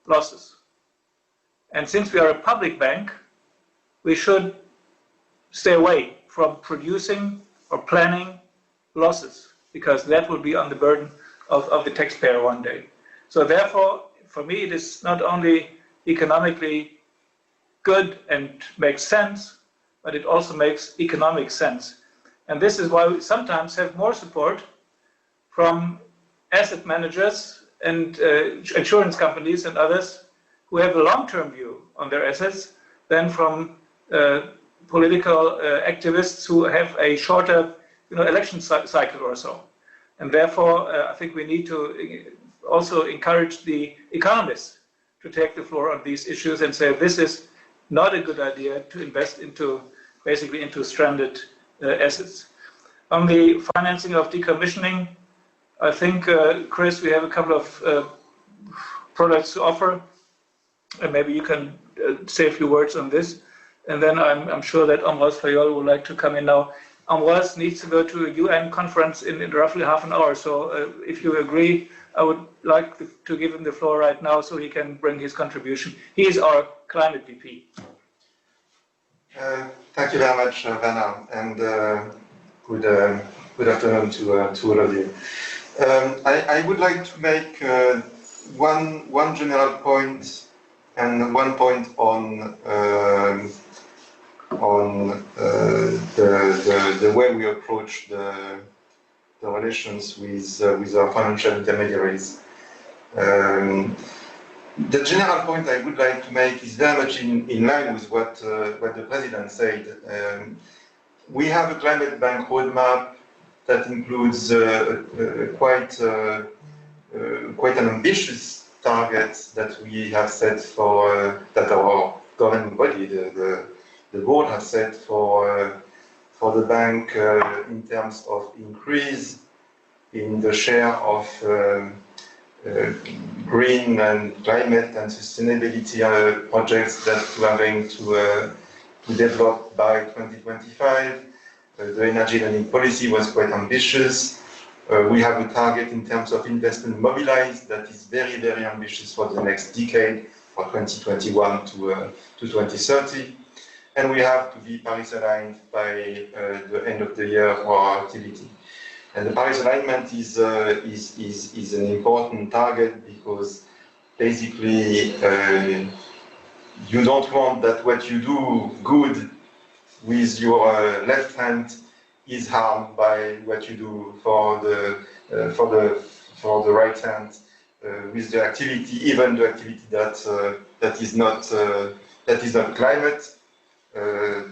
losses. And since we are a public bank, we should stay away from producing or planning losses, because that will be on the burden of the taxpayer one day. So therefore, for me, it is not only economically good and makes sense, but it also makes economic sense. And this is why we sometimes have more support from asset managers and insurance companies and others who have a long-term view on their assets than from political activists who have a shorter election cycle or so. And therefore, I think we need to also encourage the economists to take the floor on these issues and say this is not a good idea to invest into, basically into stranded assets. On the financing of decommissioning, I think, Chris, we have a couple of products to offer, and maybe you can say a few words on this. And then I'm sure that Ambroise Fayol would like to come in now. Ambroise needs to go to a UN conference in roughly half an hour. So if you agree, I would like to give him the floor right now so he can bring his contribution. He is our climate VP. Thank you very much, Werner, and good afternoon to all of you. I would like to make one general point and one point on the way we approach the relations with our financial intermediaries. The general point I would like to make is very much in line with what the President said. We have a climate bank roadmap that includes quite an ambitious target that we have set for that our governing body, the board, has set for the bank in terms of increase in the share of green and climate and sustainability projects that we are going to develop by 2025. The energy lending policy was quite ambitious. We have a target in terms of investment mobilized that is very, very ambitious for the next decade, for 2021 to 2030. And we have to be Paris aligned by the end of the year for our activity. And the Paris alignment is an important target because basically you don't want that what you do good with your left hand is harmed by what you do for the right hand with the activity, even the activity that is not climate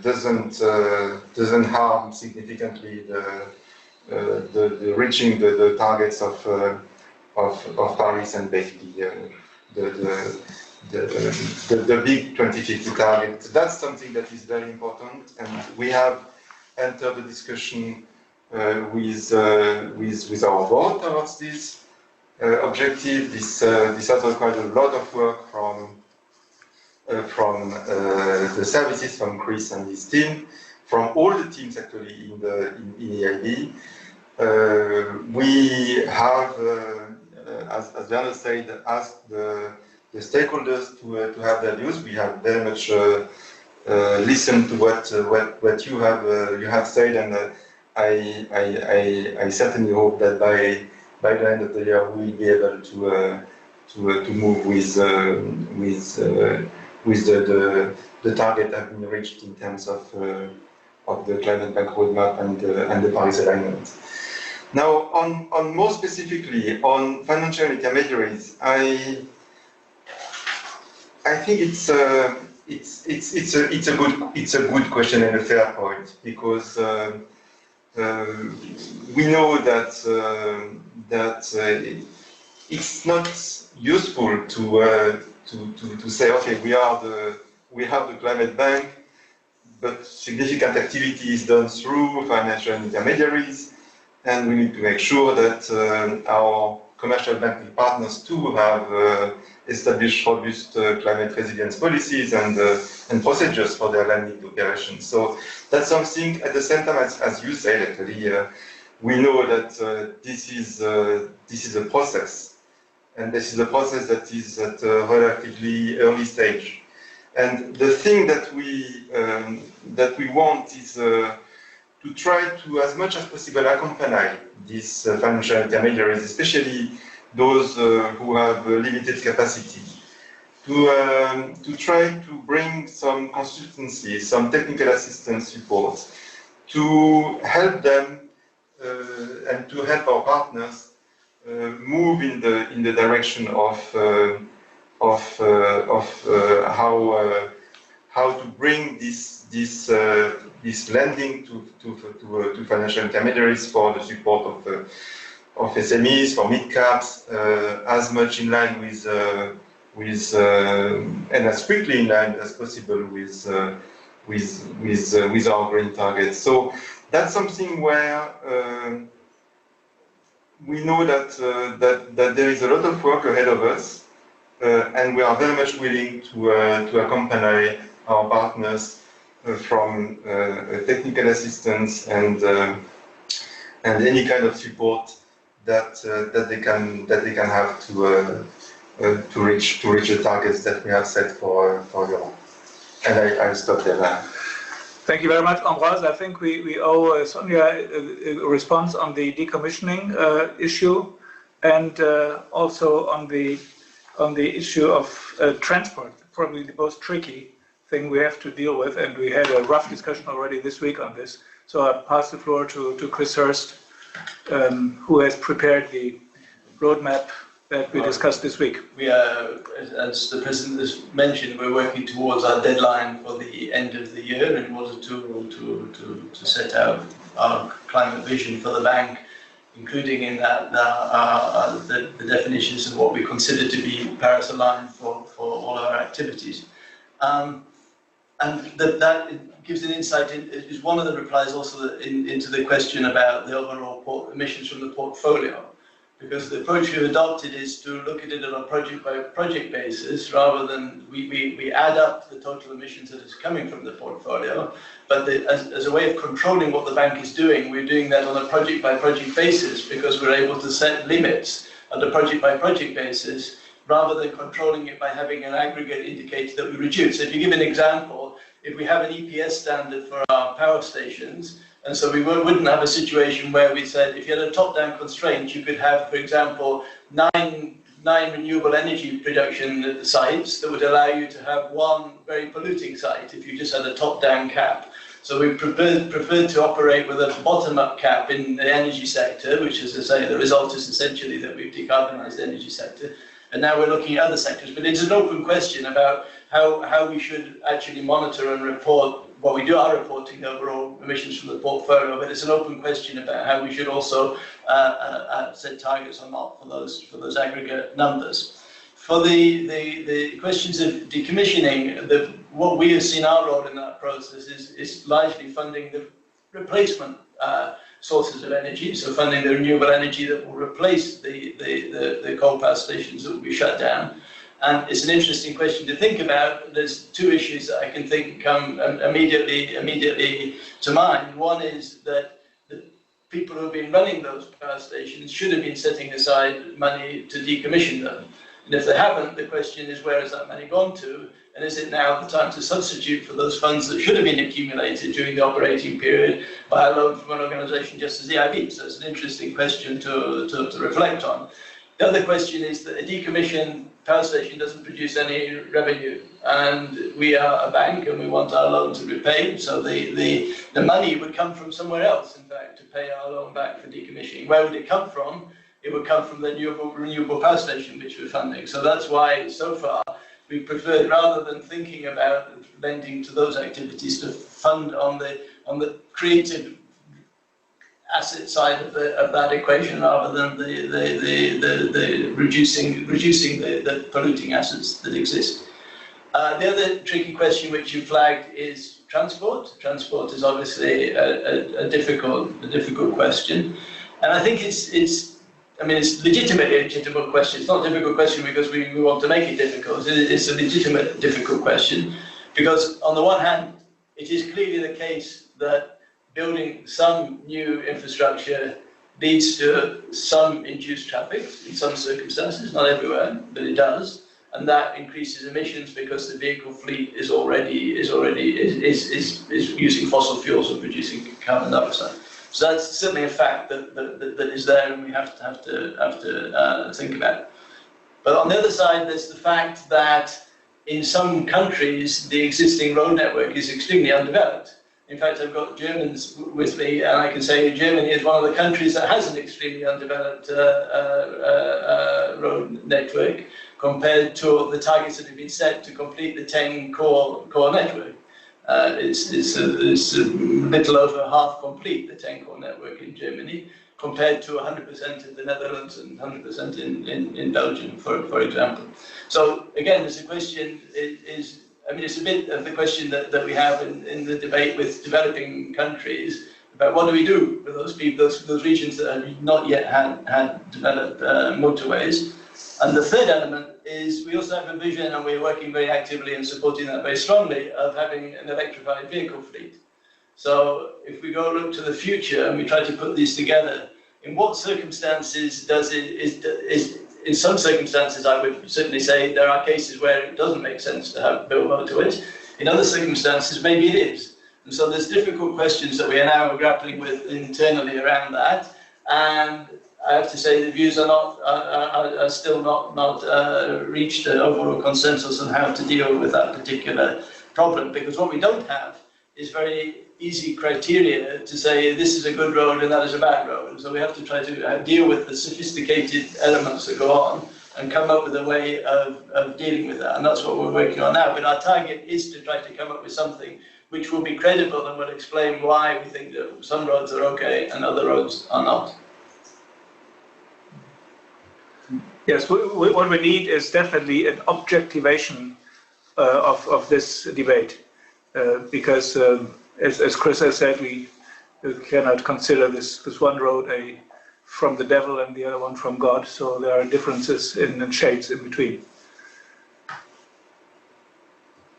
doesn't harm significantly the reaching the targets of Paris and basically the big 2050 target. That's something that is very important, and we have entered the discussion with our board towards this objective. This has required a lot of work from the services, from Chris and his team, from all the teams actually in EIB. We have, as Werner said, asked the stakeholders to have their views. We have very much listened to what you have said, and I certainly hope that by the end of the year we will be able to move with the target that has been reached in terms of the climate bank roadmap and the Paris alignment. Now, on more specifically on financial intermediaries, I think it's a good question and a fair point, because we know that it's not useful to say, okay, we have the climate bank, but significant activity is done through financial intermediaries, and we need to make sure that our commercial banking partners too have established robust climate resilience policies and procedures for their lending operations. So that's something, at the same time, as you said, actually, we know that this is a process, and this is a process that is at a relatively early stage. And the thing that we want is to try to, as much as possible, accompany these financial intermediaries, especially those who have limited capacity, to try to bring some consultancy, some technical assistance support, to help them and to help our partners move in the direction of how to bring this lending to financial intermediaries for the support of SMEs, for mid-caps, as much in line with and as quickly in line as possible with our green targets. So that's something where we know that there is a lot of work ahead of us, and we are very much willing to accompany our partners from technical assistance and any kind of support that they can have to reach the targets that we have set for Europe. And I'll stop there now. Thank you very much, Ambroise. I think we owe Sonia a response on the decommissioning issue, and also on the issue of transport, probably the most tricky thing we have to deal with, and we had a rough discussion already this week on this. So I pass the floor to Chris Hurst, who has prepared the roadmap that we discussed this week. We are, as the President has mentioned, we're working towards our deadline for the end of the year in order to set out our climate vision for the bank, including in that the definitions of what we consider to be Paris aligned for all our activities. And that gives an insight, is one of the replies also into the question about the overall emissions from the portfolio. Because the approach we've adopted is to look at it on a project-by-project basis, rather than we add up the total emissions that is coming from the portfolio. But as a way of controlling what the bank is doing, we're doing that on a project-by-project basis, because we're able to set limits on a project-by-project basis, rather than controlling it by having an aggregate indicator that we reduce. So if you give an example, if we have an EPS standard for our power stations, and so we wouldn't have a situation where we said, if you had a top-down constraint, you could have, for example, nine renewable energy production sites that would allow you to have one very polluting site if you just had a top-down cap. So we preferred to operate with a bottom-up cap in the energy sector, which, as I say, the result is essentially that we've decarbonised the energy sector. And now we're looking at other sectors. But it's an open question about how we should actually monitor and report. Well, we are reporting the overall emissions from the portfolio, but it's an open question about how we should also set targets or not for those aggregate numbers. For the questions of decommissioning, what we have seen our role in that process is largely funding the replacement sources of energy, so funding the renewable energy that will replace the coal power stations that will be shut down. And it's an interesting question to think about. There's two issues that I can think come immediately to mind. One is that the people who have been running those power stations should have been setting aside money to decommission them. And if they haven't, the question is, where has that money gone to? And is it now the time to substitute for those funds that should have been accumulated during the operating period by a loan from an organisation just as EIB? So it's an interesting question to reflect on. The other question is that a decommissioned power station doesn't produce any revenue, and we are a bank and we want our loan to be paid, so the money would come from somewhere else, in fact, to pay our loan back for decommissioning. Where would it come from? It would come from the renewable power station which we're funding. So that's why, so far, we preferred, rather than thinking about lending to those activities, to fund on the creative asset side of that equation, rather than the reducing the polluting assets that exist. The other tricky question which you flagged is transport. Transport is obviously a difficult question, and I think it's legitimately a legitimate question. It's not a difficult question because we want to make it difficult. It's a legitimate difficult question because, on the one hand, it is clearly the case that building some new infrastructure leads to some induced traffic in some circumstances, not everywhere, but it does, and that increases emissions because the vehicle fleet is already using fossil fuels and producing carbon dioxide. So that's certainly a fact that is there, and we have to think about it. But on the other side, there's the fact that in some countries the existing road network is extremely undeveloped. In fact, I've got Germans with me, and I can say Germany is one of the countries that has an extremely undeveloped road network compared to the targets that have been set to complete the 10 core network. It's a little over half complete, the 10 core network in Germany, compared to 100% in the Netherlands and 100% in Belgium, for example. So again, there's a question, it's a bit of the question that we have in the debate with developing countries about what do we do with those people, those regions that have not yet had developed motorways. And the third element is we also have a vision, and we're working very actively and supporting that very strongly, of having an electrified vehicle fleet. So if we go look to the future and we try to put these together, in what circumstances in some circumstances, I would certainly say there are cases where it doesn't make sense to build motorways. In other circumstances, maybe it is. And so there's difficult questions that we are now grappling with internally around that. And I have to say the views are still not reached an overall consensus on how to deal with that particular problem. Because what we don't have is very easy criteria to say this is a good road and that is a bad road. So we have to try to deal with the sophisticated elements that go on and come up with a way of dealing with that. And that's what we're working on now. But our target is to try to come up with something which will be credible and will explain why we think that some roads are okay and other roads are not. Yes, what we need is definitely an objectivation of this debate, because as Chris has said, we cannot consider this one road from the devil and the other one from God. So there are differences in shades in between.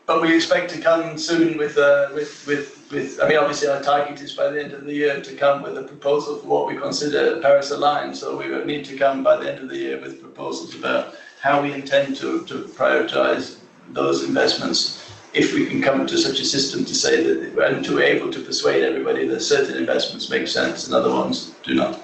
But we expect to come soon with obviously our target is by the end of the year to come with a proposal for what we consider Paris aligned. So we will need to come by the end of the year with proposals about how we intend to prioritize those investments, if we can come to such a system to say that, and to be able to persuade everybody that certain investments make sense and other ones do not.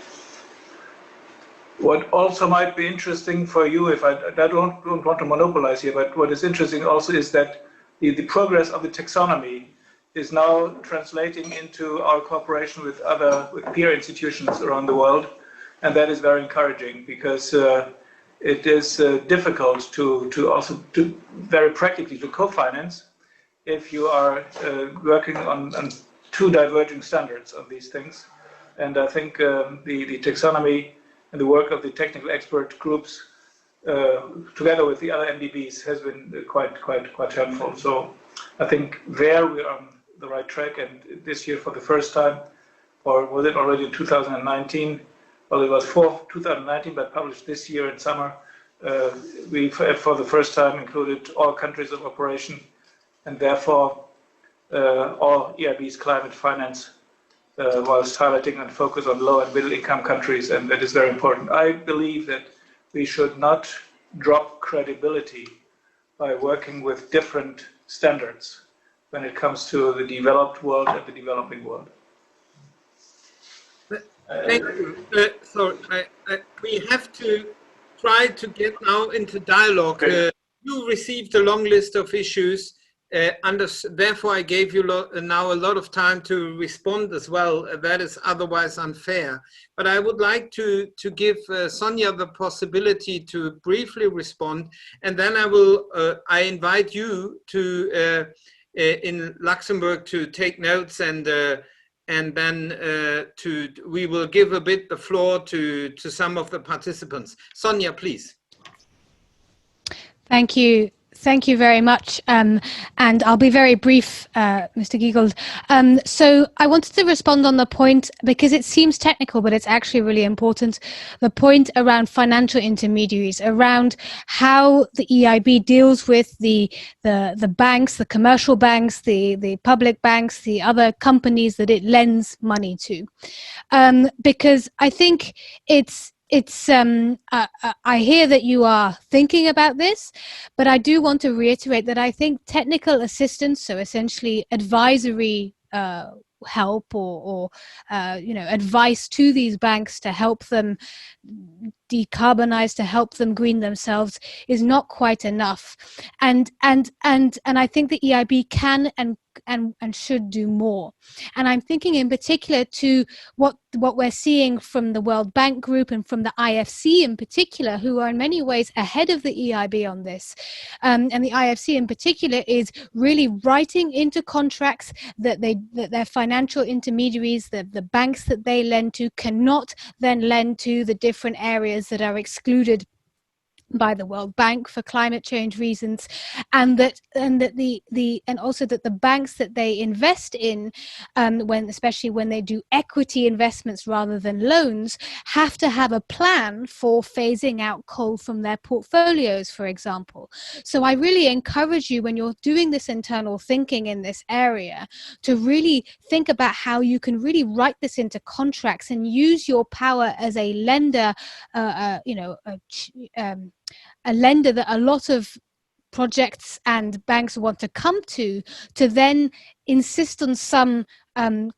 What also might be interesting for you, if I don't want to monopolize here, but what is interesting also is that the progress of the taxonomy is now translating into our cooperation with peer institutions around the world, and that is very encouraging because it is difficult to very practically to co-finance if you are working on two diverging standards of these things. And I think the taxonomy and the work of the technical expert groups together with the other MDBs has been quite helpful. So I think there we are on the right track, and this year for the first time, or was it already in 2019? Well, it was for 2019, but published this year in summer. We, for the first time, included all countries of operation, and therefore all EIB's climate finance whilst highlighting and focus on low and middle income countries, and that is very important. I believe that we should not drop credibility by working with different standards when it comes to the developed world and the developing world. Thank you. So we have to try to get now into dialogue. Okay. You received a long list of issues. Therefore, I gave you now a lot of time to respond as well. That is otherwise unfair. But I would like to give Sonia the possibility to briefly respond, and then I invite you to in Luxembourg to take notes, and then we will give a bit the floor to some of the participants. Sonia, please. Thank you. Thank you very much. And I'll be very brief, Mr. Giegold. So I wanted to respond on the point, because it seems technical, but it's actually really important. The point around financial intermediaries, around how the EIB deals with the banks, the commercial banks, the public banks, the other companies that it lends money to. Because I think I hear that you are thinking about this, but I do want to reiterate that I think technical assistance, so essentially advisory help or advice to these banks to help them decarbonize, to help them green themselves, is not quite enough. And I think the EIB can and should do more. And I'm thinking in particular to what we're seeing from the World Bank Group and from the IFC in particular, who are in many ways ahead of the EIB on this. And the IFC in particular is really writing into contracts that their financial intermediaries, the banks that they lend to, cannot then lend to the different areas that are excluded by the World Bank for climate change reasons, and also that the banks that they invest in, especially when they do equity investments rather than loans, have to have a plan for phasing out coal from their portfolios, for example. So I really encourage you, when you're doing this internal thinking in this area, to really think about how you can really write this into contracts and use your power as a lender, a lender that a lot of projects and banks want to come to then insist on some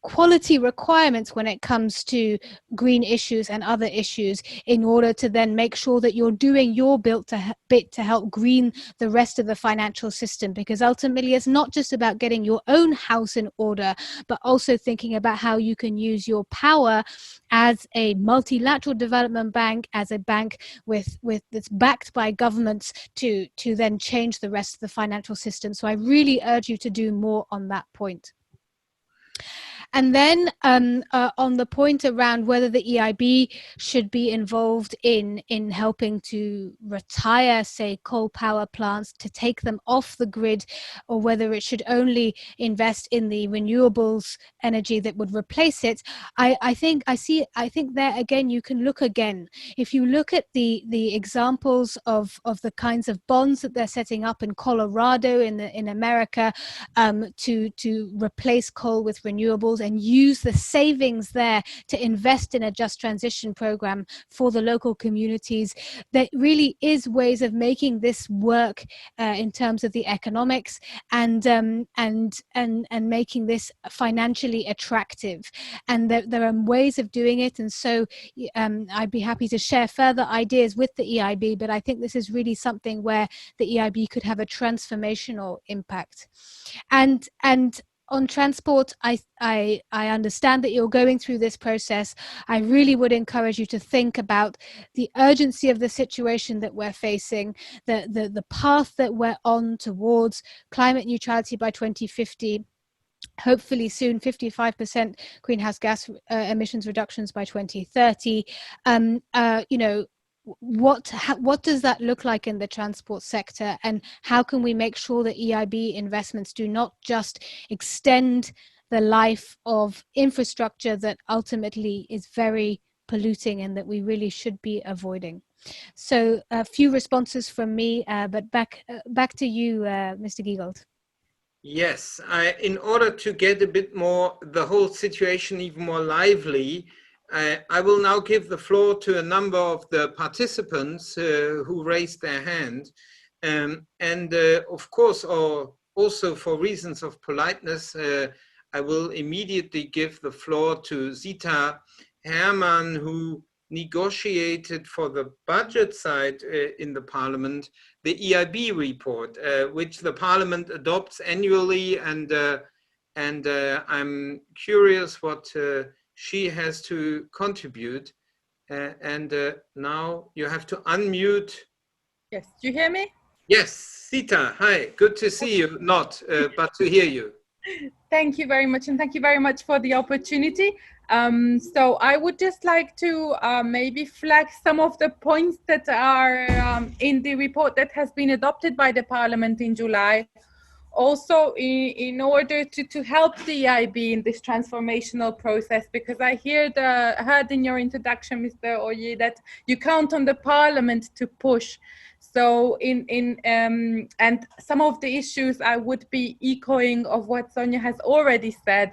quality requirements when it comes to green issues and other issues, in order to then make sure that you're doing your bit to help green the rest of the financial system. Because ultimately it's not just about getting your own house in order, but also thinking about how you can use your power as a multilateral development bank, as a bank that's backed by governments, to then change the rest of the financial system. So I really urge you to do more on that point. And then on the point around whether the EIB should be involved in helping to retire, say, coal power plants, to take them off the grid, or whether it should only invest in the renewables energy that would replace it, I think there again you can look again. If you look at the examples of the kinds of bonds that they're setting up in Colorado in America, to replace coal with renewables, and use the savings there to invest in a just transition program for the local communities, there really is ways of making this work in terms of the economics, and making this financially attractive. And there are ways of doing it, and so I'd be happy to share further ideas with the EIB, but I think this is really something where the EIB could have a transformational impact. And on transport, I understand that you're going through this process. I really would encourage you to think about the urgency of the situation that we're facing, the path that we're on towards climate neutrality by 2050. Hopefully soon 55% greenhouse gas emissions reductions by 2030. What does that look like in the transport sector, and how can we make sure that EIB investments do not just extend the life of infrastructure that ultimately is very polluting and that we really should be avoiding? So a few responses from me, but back to you, Mr. Giegold. Yes, in order to get a bit more, the whole situation even more lively, I will now give the floor to a number of the participants who raised their hand. Of course, also for reasons of politeness, I will immediately give the floor to Zita Hermann, who negotiated for the budget side in the Parliament, the EIB report, which the Parliament adopts annually. And I'm curious what she has to contribute. Now you have to unmute. Yes, do you hear me? Yes, Sita, hi, good to see you, not, but to hear you. Thank you very much, and thank you very much for the opportunity. So I would just like to maybe flag some of the points that are in the report that has been adopted by the Parliament in July. Also, in order to help the EIB in this transformational process, because I heard in your introduction, Mr. Oye, that you count on the Parliament to push. So and some of the issues I would be echoing of what Sonia has already said.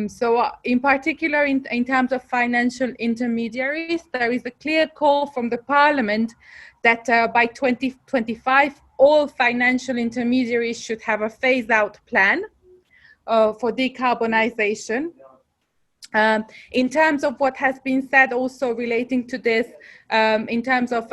So in particular, in terms of financial intermediaries, there is a clear call from the Parliament that by 2025, all financial intermediaries should have a phase-out plan for decarbonization. In terms of what has been said also relating to this, in terms of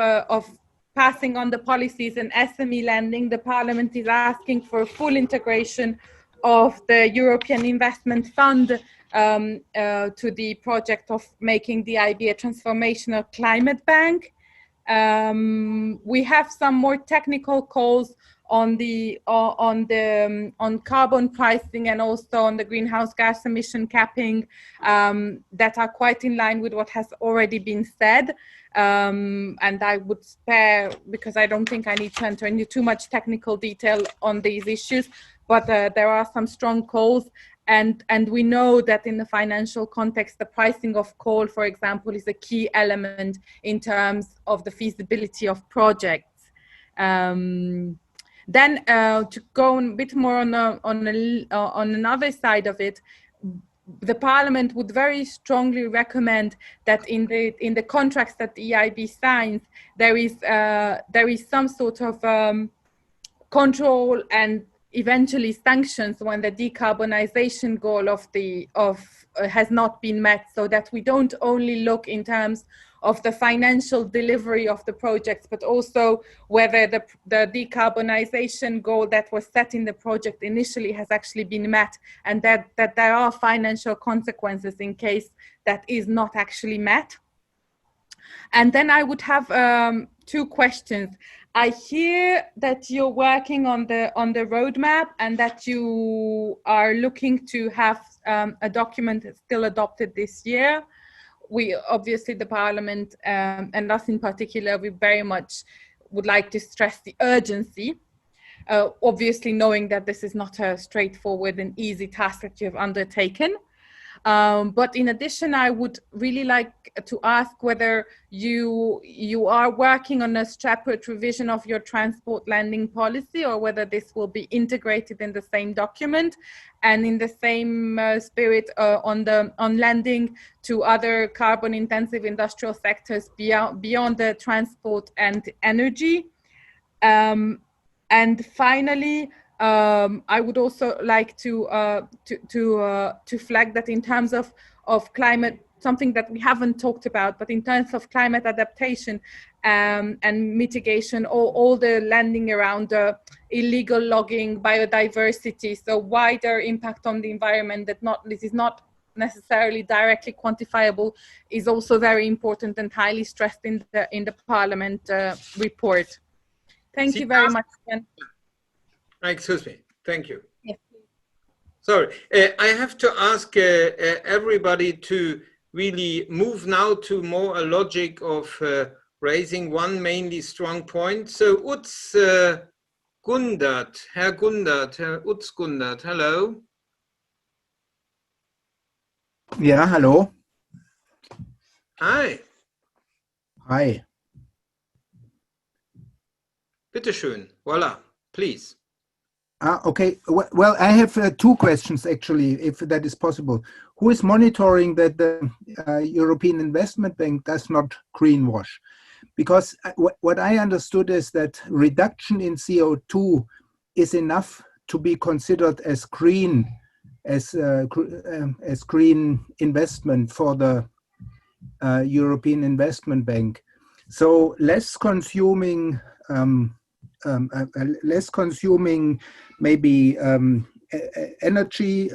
passing on the policies and SME lending, the Parliament is asking for full integration of the European Investment Fund to the project of making the EIB a transformational climate bank. We have some more technical calls on carbon pricing and also on the greenhouse gas emission capping that are quite in line with what has already been said. And I would spare, because I don't think I need to enter into too much technical detail on these issues, but there are some strong calls. And we know that in the financial context, the pricing of coal, for example, is a key element in terms of the feasibility of projects. Then to go a bit more on another side of it, the Parliament would very strongly recommend that in the contracts that the EIB signs, there is some sort of control and eventually sanctions when the decarbonization goal has not been met, so that we don't only look in terms of the financial delivery of the projects, but also whether the decarbonization goal that was set in the project initially has actually been met, and that there are financial consequences in case that is not actually met. And then I would have two questions. I hear that you're working on the roadmap and that you are looking to have a document still adopted this year. We obviously, the Parliament and us in particular, we very much would like to stress the urgency. Obviously, knowing that this is not a straightforward and easy task that you have undertaken. But in addition, I would really like to ask whether you are working on a separate revision of your transport lending policy, or whether this will be integrated in the same document and in the same spirit on lending to other carbon intensive industrial sectors beyond the transport and energy. And finally, I would also like to flag that in terms of climate, something that we haven't talked about, but in terms of climate adaptation and mitigation, all the lending around illegal logging, biodiversity, so wider impact on the environment this is not necessarily directly quantifiable, is also very important and highly stressed in the Parliament report. Thank you very much. Excuse me. Thank you. Yes. Sorry, I have to ask everybody to really move now to more a logic of raising one mainly strong point. So Utz Gundert, Herr Utz Gundert, hello. Ja, hallo. Hi. Hi. Bitteschön. Voila, please. Okay. Well, I have two questions, actually, if that is possible. Who is monitoring that the European Investment Bank does not greenwash? Because what I understood is that reduction in CO2 is enough to be considered as green, as green investment for the European Investment Bank. So less consuming maybe energy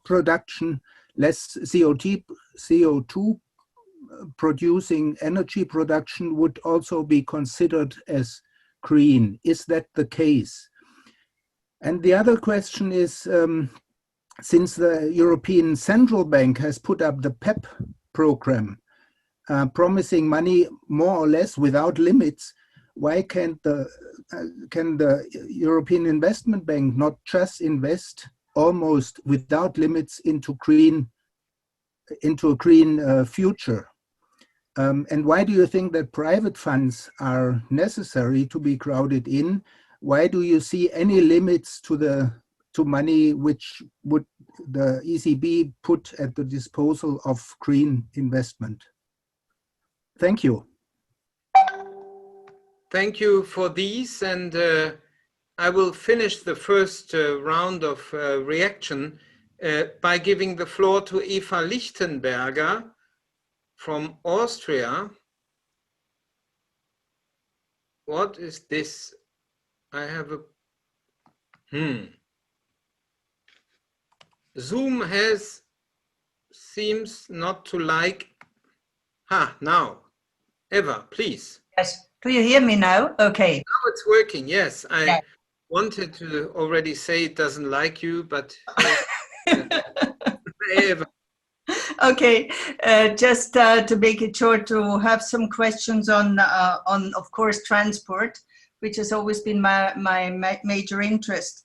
production, less CO2 producing energy production would also be considered as green. Is that the case? And the other question is, since the European Central Bank has put up the PEP program, promising money more or less without limits, why can the European Investment Bank not just invest almost without limits into a green future? And why do you think that private funds are necessary to be crowded in? Why do you see any limits to money which would the ECB put at the disposal of green investment? Thank you. Thank you for these, and I will finish the first round of reaction by giving the floor to Eva Lichtenberger from Austria. What is this? I have a Zoom seems not to like. Now, Eva, please. Yes. Do you hear me now? Okay. Now it's working. Yes, I wanted to already say it doesn't like you, but Eva. Okay, just to make it short, to have some questions on of course, transport, which has always been my major interest.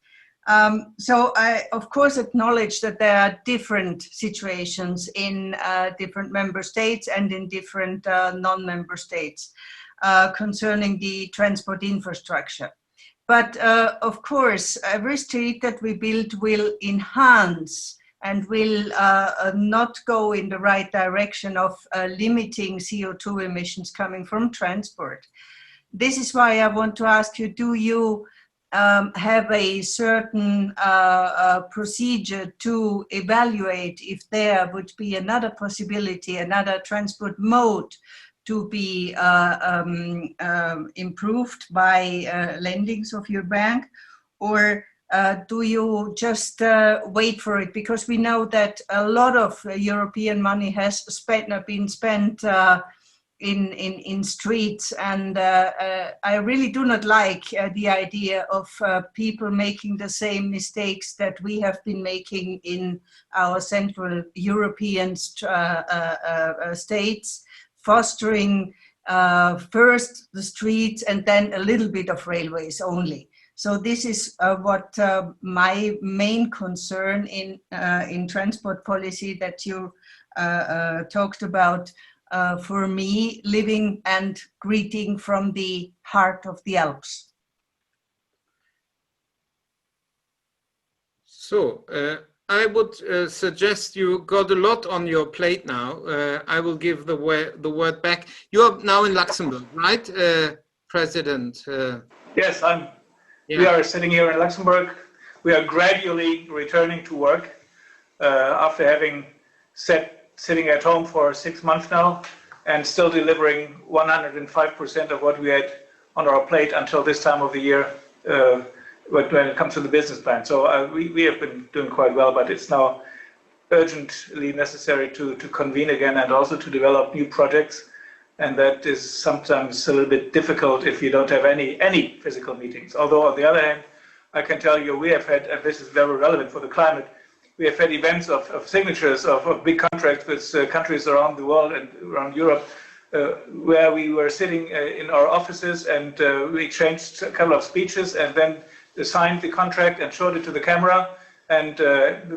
So I, of course, acknowledge that there are different situations in different member states and in different non-member states concerning the transport infrastructure. But of course, every street that we build will enhance and will not go in the right direction of limiting CO2 emissions coming from transport. This is why I want to ask you, do you have a certain procedure to evaluate if there would be another possibility, another transport mode to be improved by lendings of your bank? Or do you just wait for it? Because we know that a lot of European money has been spent in streets, and I really do not like the idea of people making the same mistakes that we have been making in our Central European states, fostering first the streets and then a little bit of railways only. So this is what my main concern in transport policy that you talked about. For me, living and greeting from the heart of the Alps. So I would suggest, you got a lot on your plate now. I will give the word back. You are now in Luxembourg, right, President? Yes, we are sitting here in Luxembourg. We are gradually returning to work after having sitting at home for 6 months now and still delivering 105% of what we had on our plate until this time of the year when it comes to the business plan. So we have been doing quite well, but it's now urgently necessary to convene again and also to develop new projects. And that is sometimes a little bit difficult if you don't have any physical meetings. Although on the other hand, I can tell you we have had, and this is very relevant for the climate, we have had events of signatures of big contracts with countries around the world and around Europe, where we were sitting in our offices and we exchanged a couple of speeches and then signed the contract and showed it to the camera and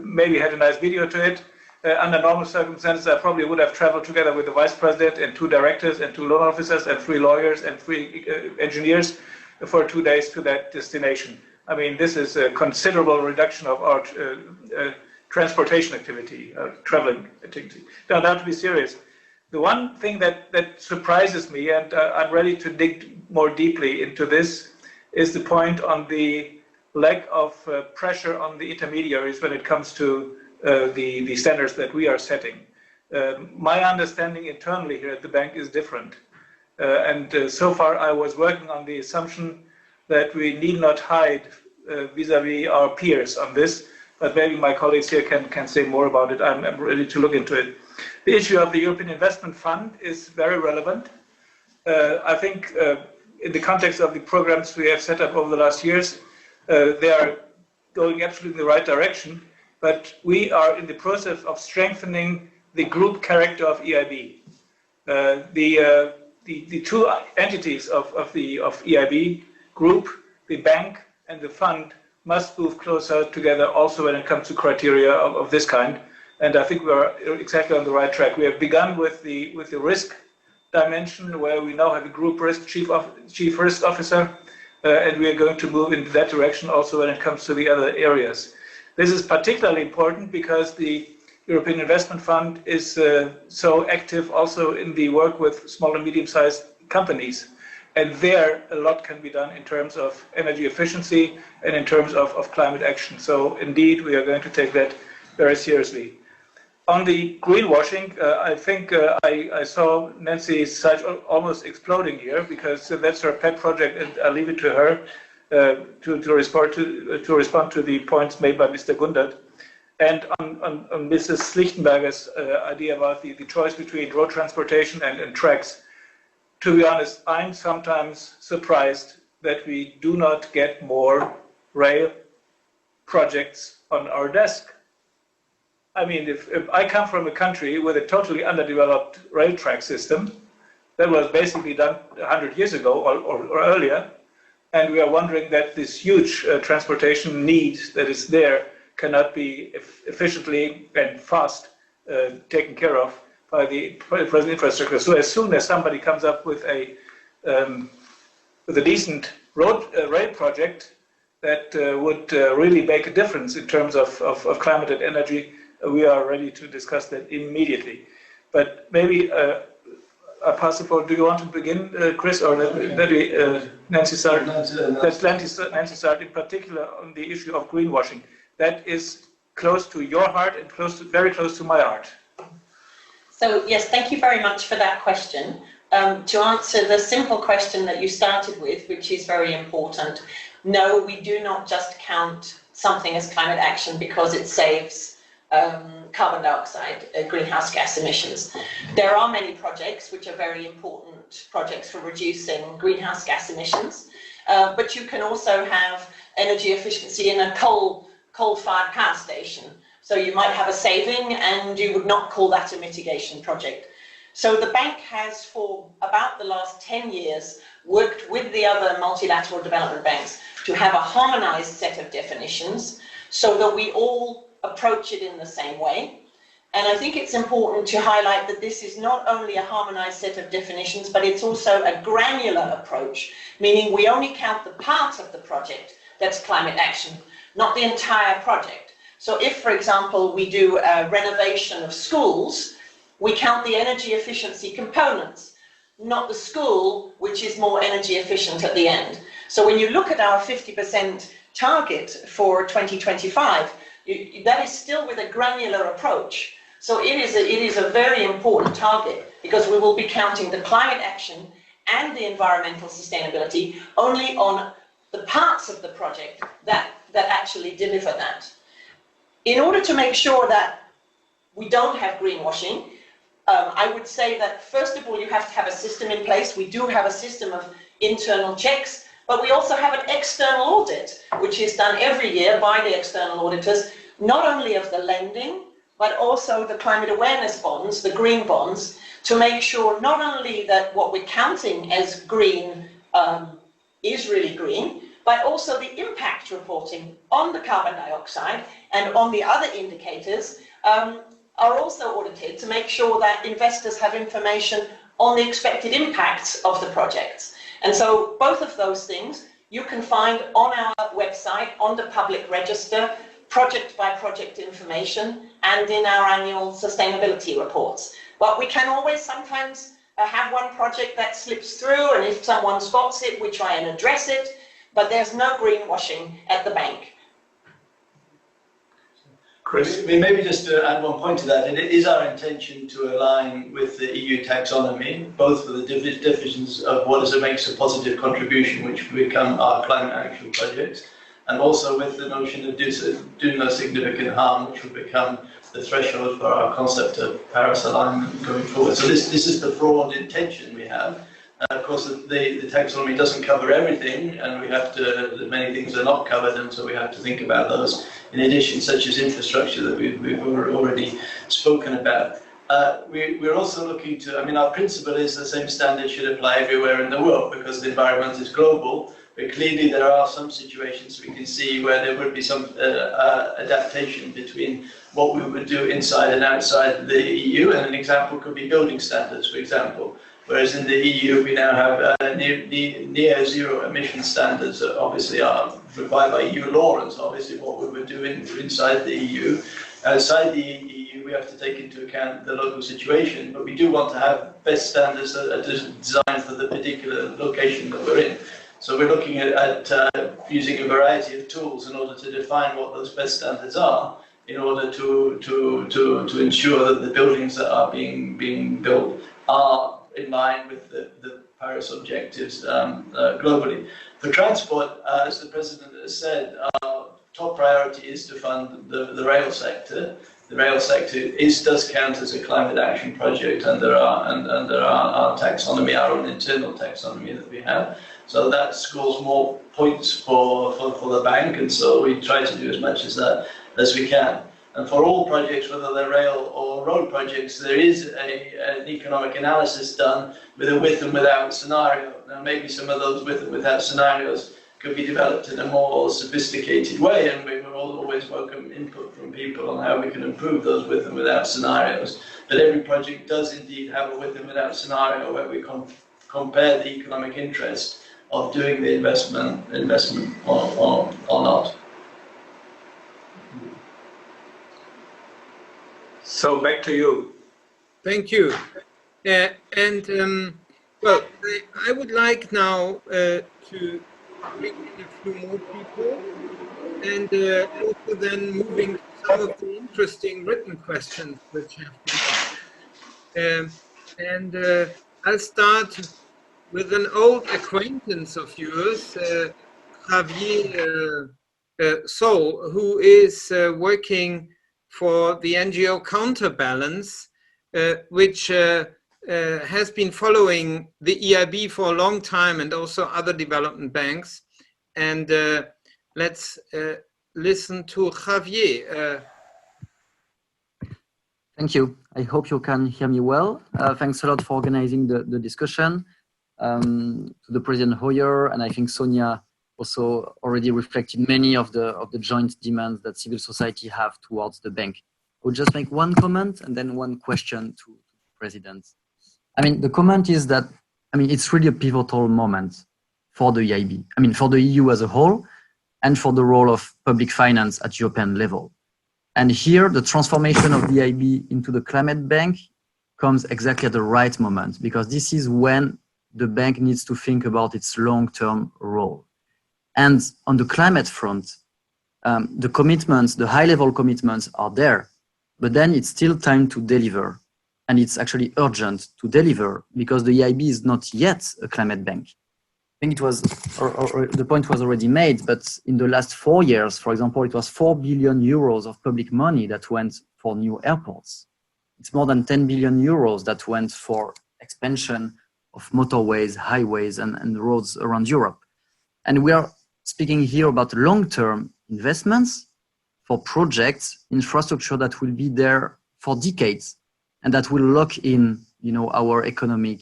maybe had a nice video to it. Under normal circumstances, I probably would have traveled together with the vice president and 2 directors and 2 loan officers and 3 lawyers and 3 engineers for 2 days to that destination. I mean, this is a considerable reduction of our transportation activity, traveling activity. Now, to be serious, the one thing that surprises me, and I'm ready to dig more deeply into this, is the point on the lack of pressure on the intermediaries when it comes to the standards that we are setting. My understanding internally here at the bank is different. And so far I was working on the assumption that we need not hide vis-a-vis our peers on this, but maybe my colleagues here can say more about it. I'm ready to look into it. The issue of the European Investment Fund is very relevant. I think in the context of the programs we have set up over the last years, they are going absolutely in the right direction, but we are in the process of strengthening the group character of EIB. The two entities of EIB group, the bank and the fund, must move closer together also when it comes to criteria of this kind. And I think we are exactly on the right track. We have begun with the risk dimension, where we now have a group risk chief risk officer, and we are going to move into that direction also when it comes to the other areas. This is particularly important because the European Investment Fund is so active also in the work with small and medium-sized companies. And there, a lot can be done in terms of energy efficiency and in terms of climate action. So indeed, we are going to take that very seriously. On the greenwashing, I think I saw Nancy's site almost exploding here, because that's her pet project, and I'll leave it to her to respond to the points made by Mr. Gundert. And on Mrs. Lichtenberger's idea about the choice between road transportation and tracks, to be honest, I'm sometimes surprised that we do not get more rail projects on our desk. I mean, if I come from a country with a totally underdeveloped rail track system that was basically done 100 years ago or earlier, and we are wondering that this huge transportation need that is there cannot be efficiently and fast taken care of by the present infrastructure. So as soon as somebody comes up with a decent rail project that would really make a difference in terms of climate and energy, we are ready to discuss that immediately. But maybe I pass the floor. Do you want to begin, Chris, or Nancy start? Let's Nancy start, in particular on the issue of greenwashing. That is close to your heart and very close to my heart. So yes, thank you very much for that question. To answer the simple question that you started with, which is very important, no, we do not just count something as climate action because it saves carbon dioxide, greenhouse gas emissions. There are many projects which are very important projects for reducing greenhouse gas emissions, but you can also have energy efficiency in a coal-fired power station. So you might have a saving and you would not call that a mitigation project. So the bank has, for about the last 10 years, worked with the other multilateral development banks to have a harmonized set of definitions so that we all approach it in the same way. And I think it's important to highlight that this is not only a harmonized set of definitions, but it's also a granular approach, meaning we only count the part of the project that's climate action, not the entire project. So if, for example, we do a renovation of schools, we count the energy efficiency components, not the school, which is more energy efficient at the end. So when you look at our 50% target for 2025, that is still with a granular approach. So it is a very important target, because we will be counting the climate action and the environmental sustainability only on the parts of the project that actually deliver that. In order to make sure that we don't have greenwashing, I would say that first of all, you have to have a system in place. We do have a system of internal checks, but we also have an external audit, which is done every year by the external auditors, not only of the lending, but also the climate awareness bonds, the green bonds, to make sure not only that what we're counting as green is really green, but also the impact reporting on the carbon dioxide and on the other indicators are also audited to make sure that investors have information on the expected impacts of the projects. And so both of those things you can find on our website, on the public register, project by project information, and in our annual sustainability reports. But we can always sometimes have one project that slips through, and if someone spots it, we try and address it, but there's no greenwashing at the bank. Chris? Maybe just to add one point to that, it is our intention to align with the EU taxonomy, both for the definitions of what makes a positive contribution, which become our climate action projects, and also with the notion of do no significant harm, which will become the threshold for our concept of Paris alignment going forward. So this is the broad intention we have. Of course, the taxonomy doesn't cover everything, and we have to, many things are not covered, and so we have to think about those in addition, such as infrastructure that we've already spoken about. We're also looking to, I mean, our principle is the same standard should apply everywhere in the world because the environment is global, but clearly there are some situations we can see where there would be some adaptation between what we would do inside and outside the EU, and an example could be building standards, for example. Whereas in the EU, we now have near zero emission standards that obviously are required by EU law, and so obviously what we would do inside the EU. Outside the EU, we have to take into account the local situation, but we do want to have best standards that are designed for the particular location that we're in. So we're looking at using a variety of tools in order to define what those best standards are, in order to ensure that the buildings that are being built are in line with the Paris objectives globally. For transport, as the President has said, our top priority is to fund the rail sector. The rail sector does count as a climate action project under our taxonomy, our own internal taxonomy that we have. So that scores more points for the bank, and so we try to do as much as that as we can. And for all projects, whether they're rail or road projects, there is an economic analysis done with a with and without scenario. Now, maybe some of those with and without scenarios could be developed in a more sophisticated way, and we will always welcome input from people on how we can improve those with and without scenarios. But every project does indeed have a with and without scenario where we compare the economic interest of doing the investment or not. So back to you. Thank you. Well, I would like now to bring in a few more people, and also then moving to some of the interesting written questions which have been asked. I'll start with an old acquaintance of yours, Javier Sol, who is working for the NGO Counterbalance, which has been following the EIB for a long time and also other development banks. And let's listen to Javier. Thank you. I hope you can hear me well. Thanks a lot for organizing the discussion. To the President Hoyer, and I think Sonia also already reflected many of the joint demands that civil society have towards the bank. I would just make one comment and then one question to the President. I mean, the comment is that, I mean, it's really a pivotal moment for the EIB. I mean, for the EU as a whole and for the role of public finance at European level. And here, the transformation of the EIB into the climate bank comes exactly at the right moment, because this is when the bank needs to think about its long-term role. And on the climate front, the commitments, the high-level commitments are there, but then it's still time to deliver. And it's actually urgent to deliver because the EIB is not yet a climate bank. I think it was, or the point was already made, but in the last 4 years, for example, it was 4 billion euros of public money that went for new airports. It's more than 10 billion euros that went for expansion of motorways, highways, and roads around Europe. And we are speaking here about long-term investments for projects, infrastructure that will be there for decades and that will lock in, you know, our economic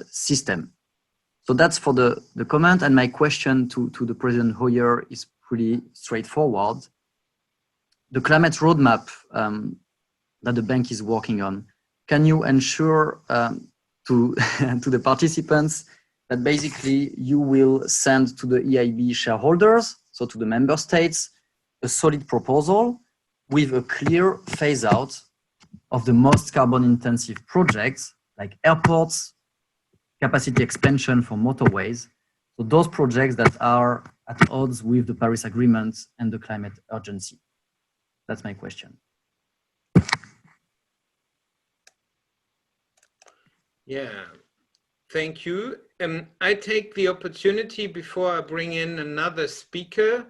system. So that's for the comment. And my question to the President Hoyer is pretty straightforward. The climate roadmap that the bank is working on, can you ensure to the participants that basically you will send to the EIB shareholders, so to the member states, a solid proposal with a clear phase out of the most carbon intensive projects like airports, capacity expansion for motorways. So those projects that are at odds with the Paris Agreement and the climate urgency. That's my question. Yeah, thank you. I take the opportunity before I bring in another speaker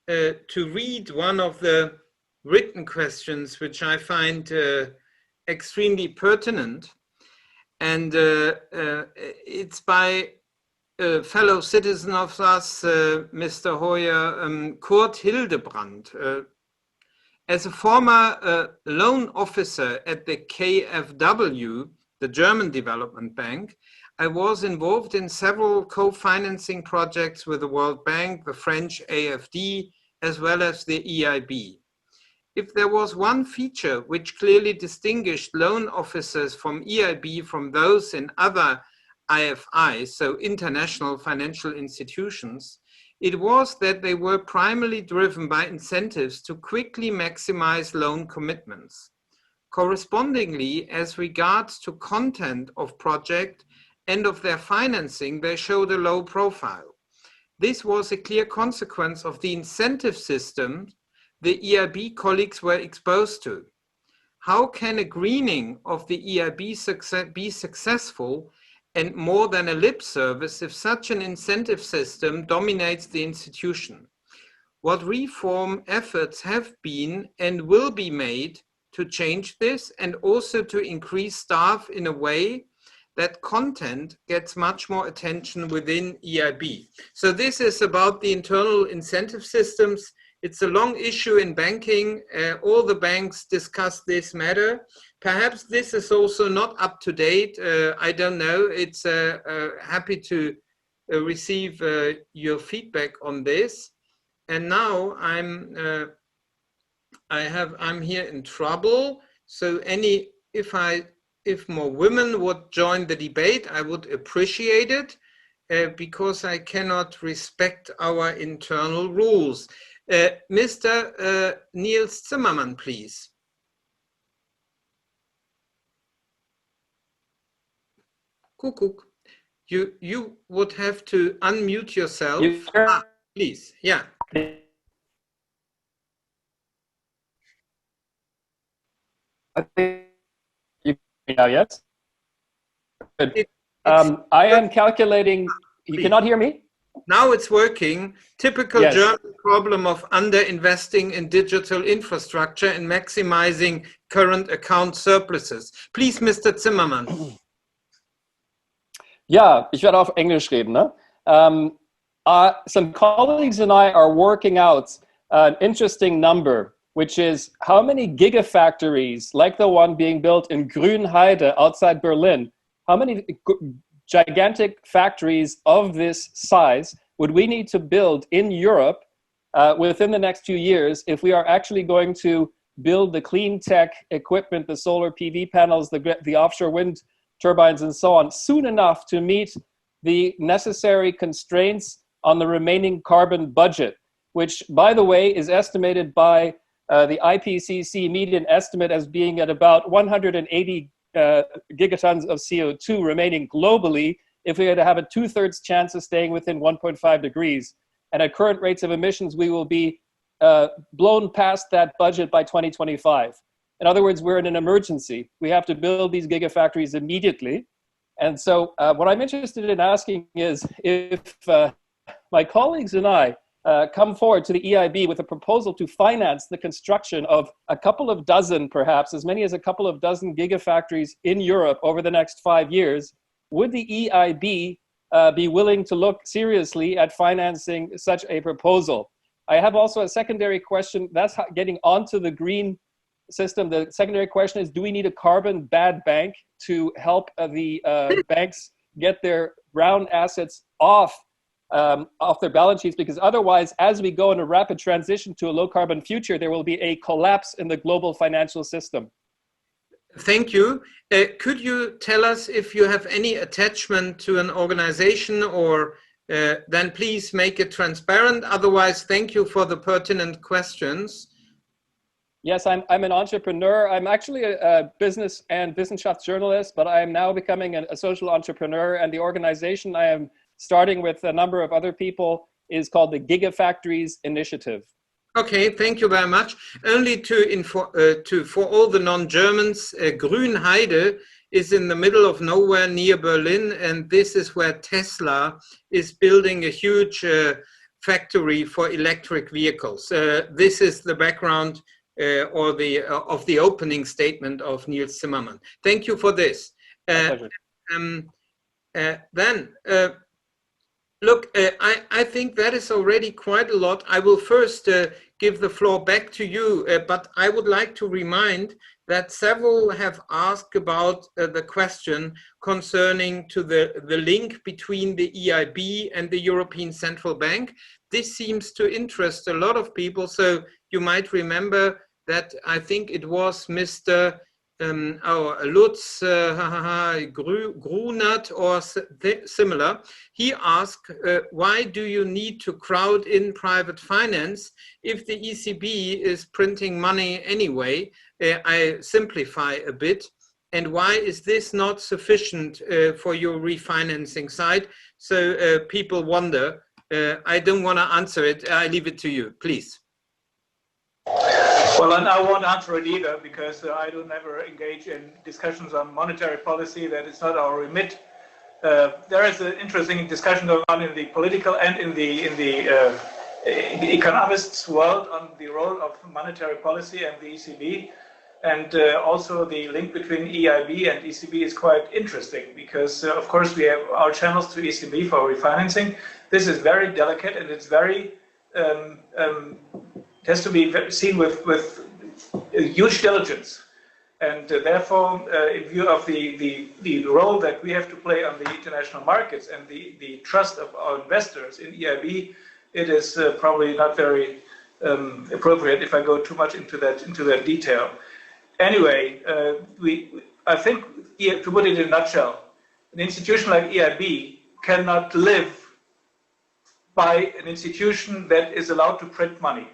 to read one of the written questions, which I find extremely pertinent. And it's by a fellow citizen of us, Mr. Hoyer, Kurt Hildebrand. As a former loan officer at the KfW, the German Development Bank, I was involved in several co-financing projects with the World Bank, the French AFD, as well as the EIB. If there was one feature which clearly distinguished loan officers from EIB from those in other IFIs, so international financial institutions, it was that they were primarily driven by incentives to quickly maximize loan commitments. Correspondingly, as regards to content of project and of their financing, they showed a low profile. This was a clear consequence of the incentive system the EIB colleagues were exposed to. How can a greening of the EIB be successful and more than a lip service if such an incentive system dominates the institution? What reform efforts have been and will be made to change this and also to increase staff in a way that content gets much more attention within EIB? So this is about the internal incentive systems. It's a long issue in banking. All the banks discuss this matter. Perhaps this is also not up to date. I don't know. It's happy to receive your feedback on this. And now I'm here in trouble. So if more women would join the debate, I would appreciate it because I cannot respect our internal rules. Mr. Niels Zimmermann, please. Kuckuck. You would have to unmute yourself. Please, yeah. I think you now, yes? Good. I am calculating, you cannot hear me? Now it's working. Typical Yes. German problem of underinvesting in digital infrastructure and maximizing current account surpluses. Please, Mr. Zimmermann. Ja, ich werde auf Englisch reden. Ne? Some colleagues and I are working out an interesting number, which is how many gigafactories, like the one being built in Grünheide outside Berlin, how many gigantic factories of this size would we need to build in Europe within the next few years if we are actually going to build the clean tech equipment, the solar PV panels, the offshore wind turbines and so on, soon enough to meet the necessary constraints on the remaining carbon budget, which, by the way, is estimated by the IPCC median estimate as being at about 180 gigatons of CO2 remaining globally if we had to have a 2/3 chance of staying within 1.5 degrees. And at current rates of emissions, we will be blown past that budget by 2025. In other words, we're in an emergency. We have to build these gigafactories immediately. And so what I'm interested in asking is if my colleagues and I come forward to the EIB with a proposal to finance the construction of a couple of dozen, perhaps as many as a couple of dozen gigafactories in Europe over the next 5 years, would the EIB be willing to look seriously at financing such a proposal? I have also a secondary question. That's getting onto the green system. The secondary question is, do we need a carbon bad bank to help the banks get their brown assets off their balance sheets? Because otherwise, as we go in a rapid transition to a low carbon future, there will be a collapse in the global financial system. Thank you. Could you tell us if you have any attachment to an organization, or then please make it transparent. Otherwise, thank you for the pertinent questions. Yes, I'm an entrepreneur. I'm actually a business and Wissenschaft journalist, but I am now becoming a social entrepreneur, and the organization I am starting with a number of other people is called the Gigafactories Initiative. Okay, thank you very much. Only for all the non-Germans, Grünheide is in the middle of nowhere near Berlin, and this is where Tesla is building a huge factory for electric vehicles. This is the background of the opening statement of Niels Zimmermann. Thank you for this. Look, I think that is already quite a lot. I will first give the floor back to you, but I would like to remind that several have asked about the question concerning to the link between the EIB and the European Central Bank. This seems to interest a lot of people, so you might remember that I think it was Mr. Lutz Grunert or similar. He asked, why do you need to crowd in private finance if the ECB is printing money anyway? I simplify a bit. And why is this not sufficient for your refinancing side? So people wonder. I don't want to answer it. I leave it to you, please. Well, and I won't answer it either, because I do never engage in discussions on monetary policy. That is not our remit. There is an interesting discussion going on in the political and in the economists' world on the role of monetary policy and the ECB. And also the link between EIB and ECB is quite interesting, because of course we have our channels to ECB for refinancing. This is very delicate, and it's very has to be seen with huge diligence, and therefore, in view of the role that we have to play on the international markets and the trust of our investors in EIB, it is probably not very appropriate if I go too much into that detail. Anyway, I think, to put it in a nutshell, an institution like EIB cannot live by an institution that is allowed to print money.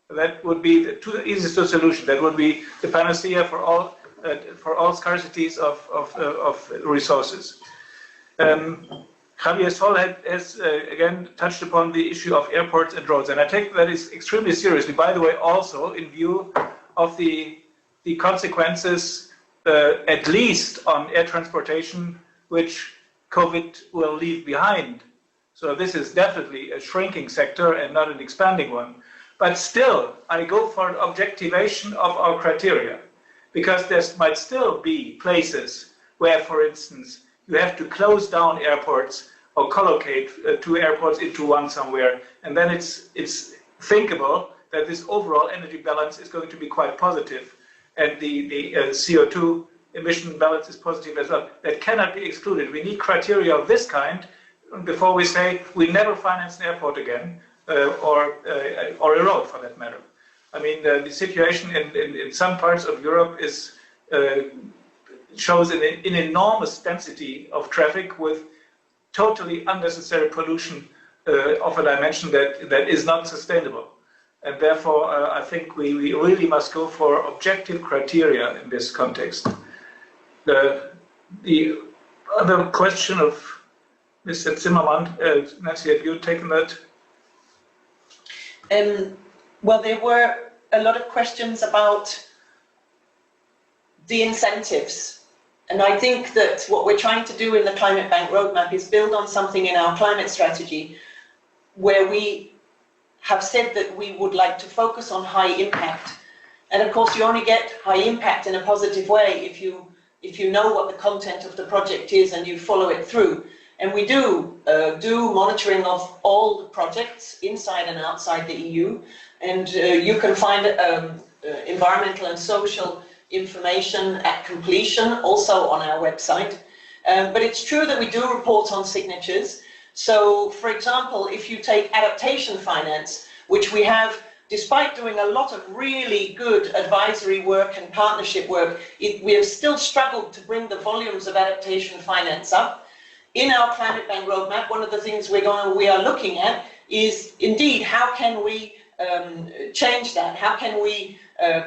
That would be the easiest solution. That would be the panacea for all scarcities of resources. Javier Sol has again touched upon the issue of airports and roads, and I take that is extremely seriously. By the way, also in view of the consequences, at least on air transportation, which COVID will leave behind. So this is definitely a shrinking sector and not an expanding one. But still, I go for an objectivation of our criteria, because there might still be places where, for instance, you have to close down airports or collocate two airports into one somewhere, and then it's thinkable that this overall energy balance is going to be quite positive, and the CO2 emission balance is positive as well. That cannot be excluded. We need criteria of this kind before we say we never finance an airport again. Or a road, for that matter. I mean, the situation in some parts of Europe shows an enormous density of traffic with totally unnecessary pollution of a dimension that is not sustainable. And therefore, I think we really must go for objective criteria in this context. The other question of Mr. Zimmermann, Nancy, have you taken that? Well, there were a lot of questions about the incentives. And I think that what we're trying to do in the Climate Bank Roadmap is build on something in our climate strategy where we have said that we would like to focus on high impact. And of course, you only get high impact in a positive way if you know what the content of the project is and you follow it through. And we do monitoring of all the projects inside and outside the EU. And you can find environmental and social information at completion also on our website. But it's true that we do report on signatures. So, for example, if you take adaptation finance, which we have despite doing a lot of really good advisory work and partnership work, we have still struggled to bring the volumes of adaptation finance up. In our climate bank roadmap, one of the things we are looking at is indeed how can we change that? How can we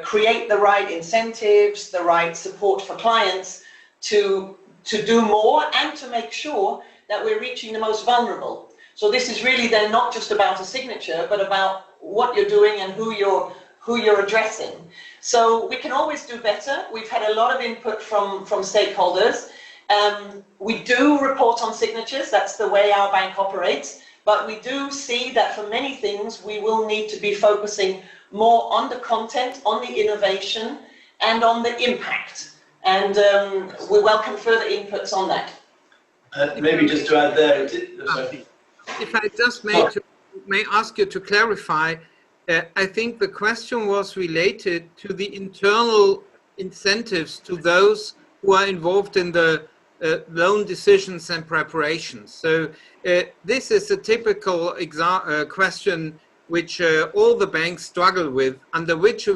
create the right incentives, the right support for clients to do more and to make sure that we're reaching the most vulnerable. So this is really then not just about a signature, but about what you're doing and who you're addressing. So we can always do better. We've had a lot of input from stakeholders. We do report on signatures. That's the way our bank operates. But we do see that for many things, we will need to be focusing more on the content, on the innovation, and on the impact. And we welcome further inputs on that. Maybe just to add there, if I just may ask you to clarify, I think the question was related to the internal incentives to those who are involved in the loan decisions and preparations. So this is a typical question which all the banks struggle with. Under which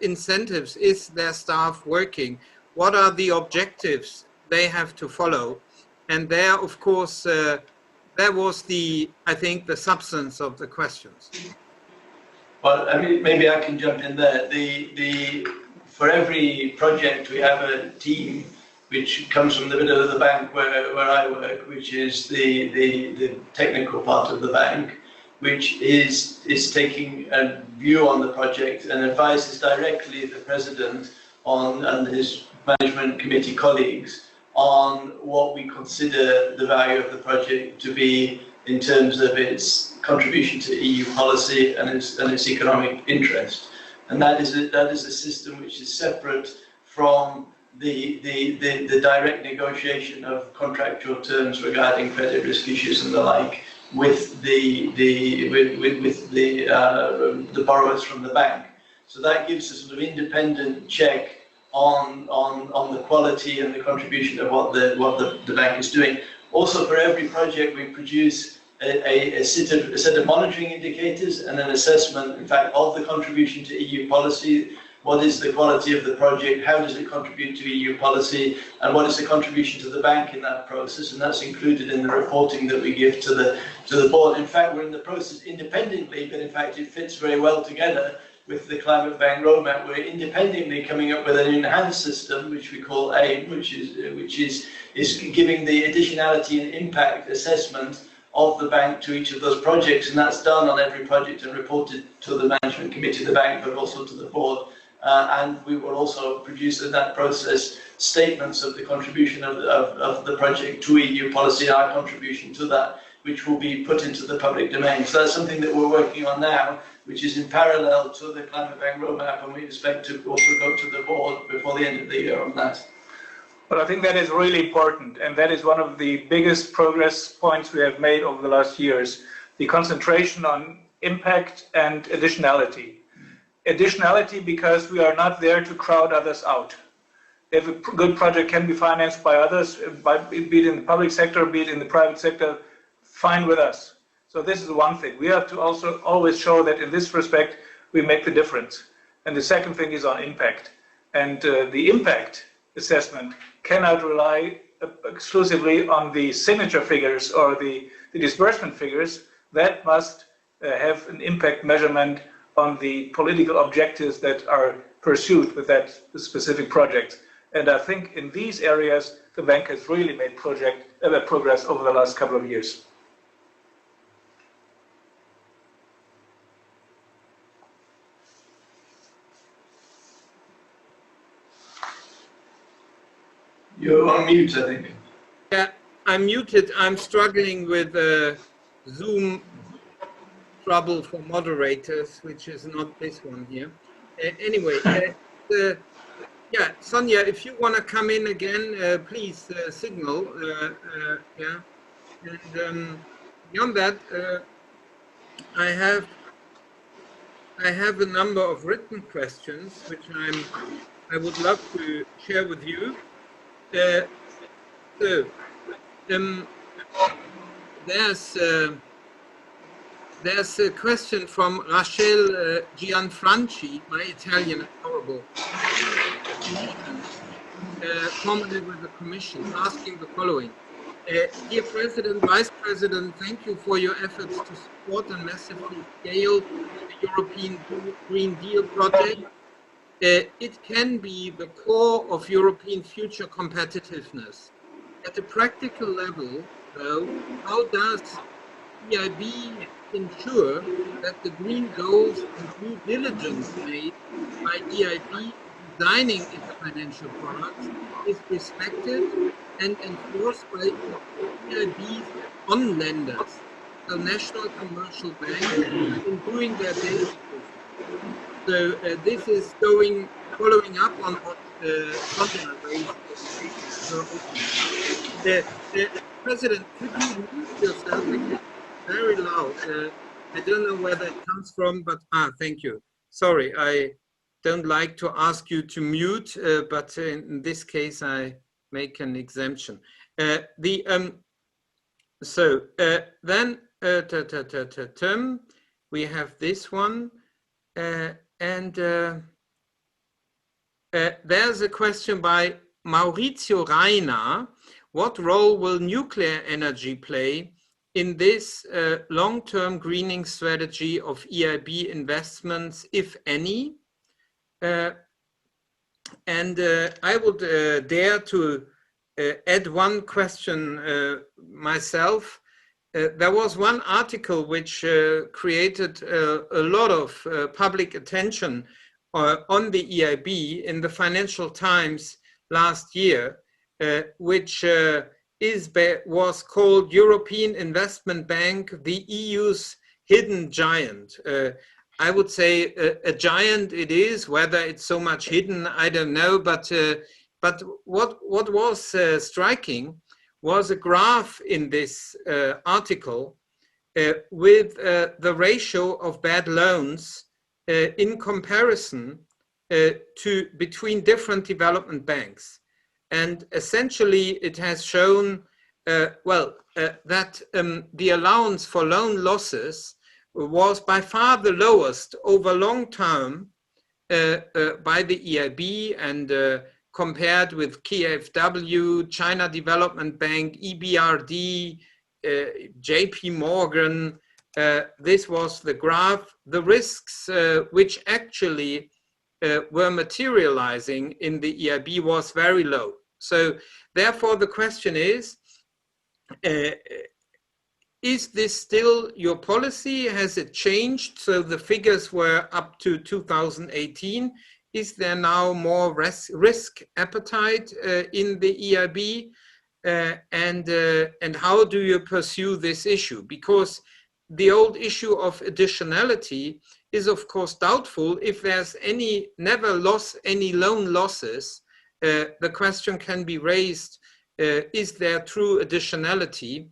incentives is their staff working? What are the objectives they have to follow? And there, of course, that was I think, the substance of the questions. Well, I mean, maybe I can jump in there. For every project, we have a team which comes from the middle of the bank where I work, which is the technical part of the bank, which is taking a view on the project and advises directly the president and his management committee colleagues on what we consider the value of the project to be in terms of its contribution to EU policy and its economic interest. And that is a system which is separate from the direct negotiation of contractual terms regarding credit risk issues and the like with the borrowers from the bank. So that gives a sort of independent check on the quality and the contribution of what the bank is doing. Also, for every project, we produce a set of monitoring indicators and an assessment, in fact, of the contribution to EU policy. What is the quality of the project? How does it contribute to EU policy? And what is the contribution to the bank in that process? And that's included in the reporting that we give to the board. In fact, we're in the process independendly, but in fact, it fits very well together with the Climate Bank Roadmap. We're independently coming up with an enhanced system, which we call AIM, which is giving the additionality and impact assessment of the bank to each of those projects, and that's done on every project and reported to the management committee of the bank, but also to the board. And we will also produce in that process statements of the contribution of the project to EU policy, our contribution to that, which will be put into the public domain. So that's something that we're working on now, which is in parallel to the Climate Bank Roadmap, and we expect to also go to the board before the end of the year on that. But I think that is really important, and that is one of the biggest progress points we have made over the last years, the concentration on impact and additionality. Additionality because we are not there to crowd others out. If a good project can be financed by others, be it in the public sector, be it in the private sector, fine with us. So this is one thing. We have to also always show that in this respect, we make the difference. And the second thing is on impact. And the impact assessment cannot rely exclusively on the signature figures or the disbursement figures. That must have an impact measurement on the political objectives that are pursued with that specific project. And I think in these areas, the bank has really made progress over the last couple of years. You're on mute, I think. Yeah, I'm muted. I'm struggling with Zoom trouble for moderators, which is not this one here. Anyway, yeah, Sonia, if you want to come in again, please signal. Yeah, and beyond that, I have a number of written questions which I would love to share with you. There's there's a question from Rachel Gianfranchi, my Italian is horrible, formerly with the Commission, asking the following. Dear President, Vice President, thank you for your efforts to support and massively scale the European Green Deal project. It can be the core of European future competitiveness. At a practical level, though, how does EIB ensure that the green goals and due diligence made by EIB designing its financial products is respected and enforced by EIB's on-lenders, the national commercial banks, in doing their daily business? So this is following up on what Sonia raised. President, could you mute yourself again? Very loud. I don't know where that comes from, but thank you. Sorry, I don't like to ask you to mute, but in this case, I make an exemption. Then we have this one, and there's a question by Maurizio Reina. What role will nuclear energy play in this long-term greening strategy of EIB investments, if any? I would dare to add one question myself. There was one article which created a lot of public attention on the EIB in the Financial Times last year, which was called European Investment Bank, the EU's hidden giant. I would say a giant it is. Whether it's so much hidden, I don't know. But what was striking was a graph in this article with the ratio of bad loans in comparison between different development banks. And essentially, it has shown, that the allowance for loan losses was by far the lowest over long term by the EIB, and compared with KfW, China Development Bank, EBRD, JP Morgan. This was the graph. The risks which actually were materializing in the EIB was very low. So therefore the question is this still your policy? Has it changed? So the figures were up to 2018. Is there now more risk appetite in the EIB? And how do you pursue this issue? Because the old issue of additionality is of course doubtful. If there's any loan losses, the question can be raised, is there true additionality?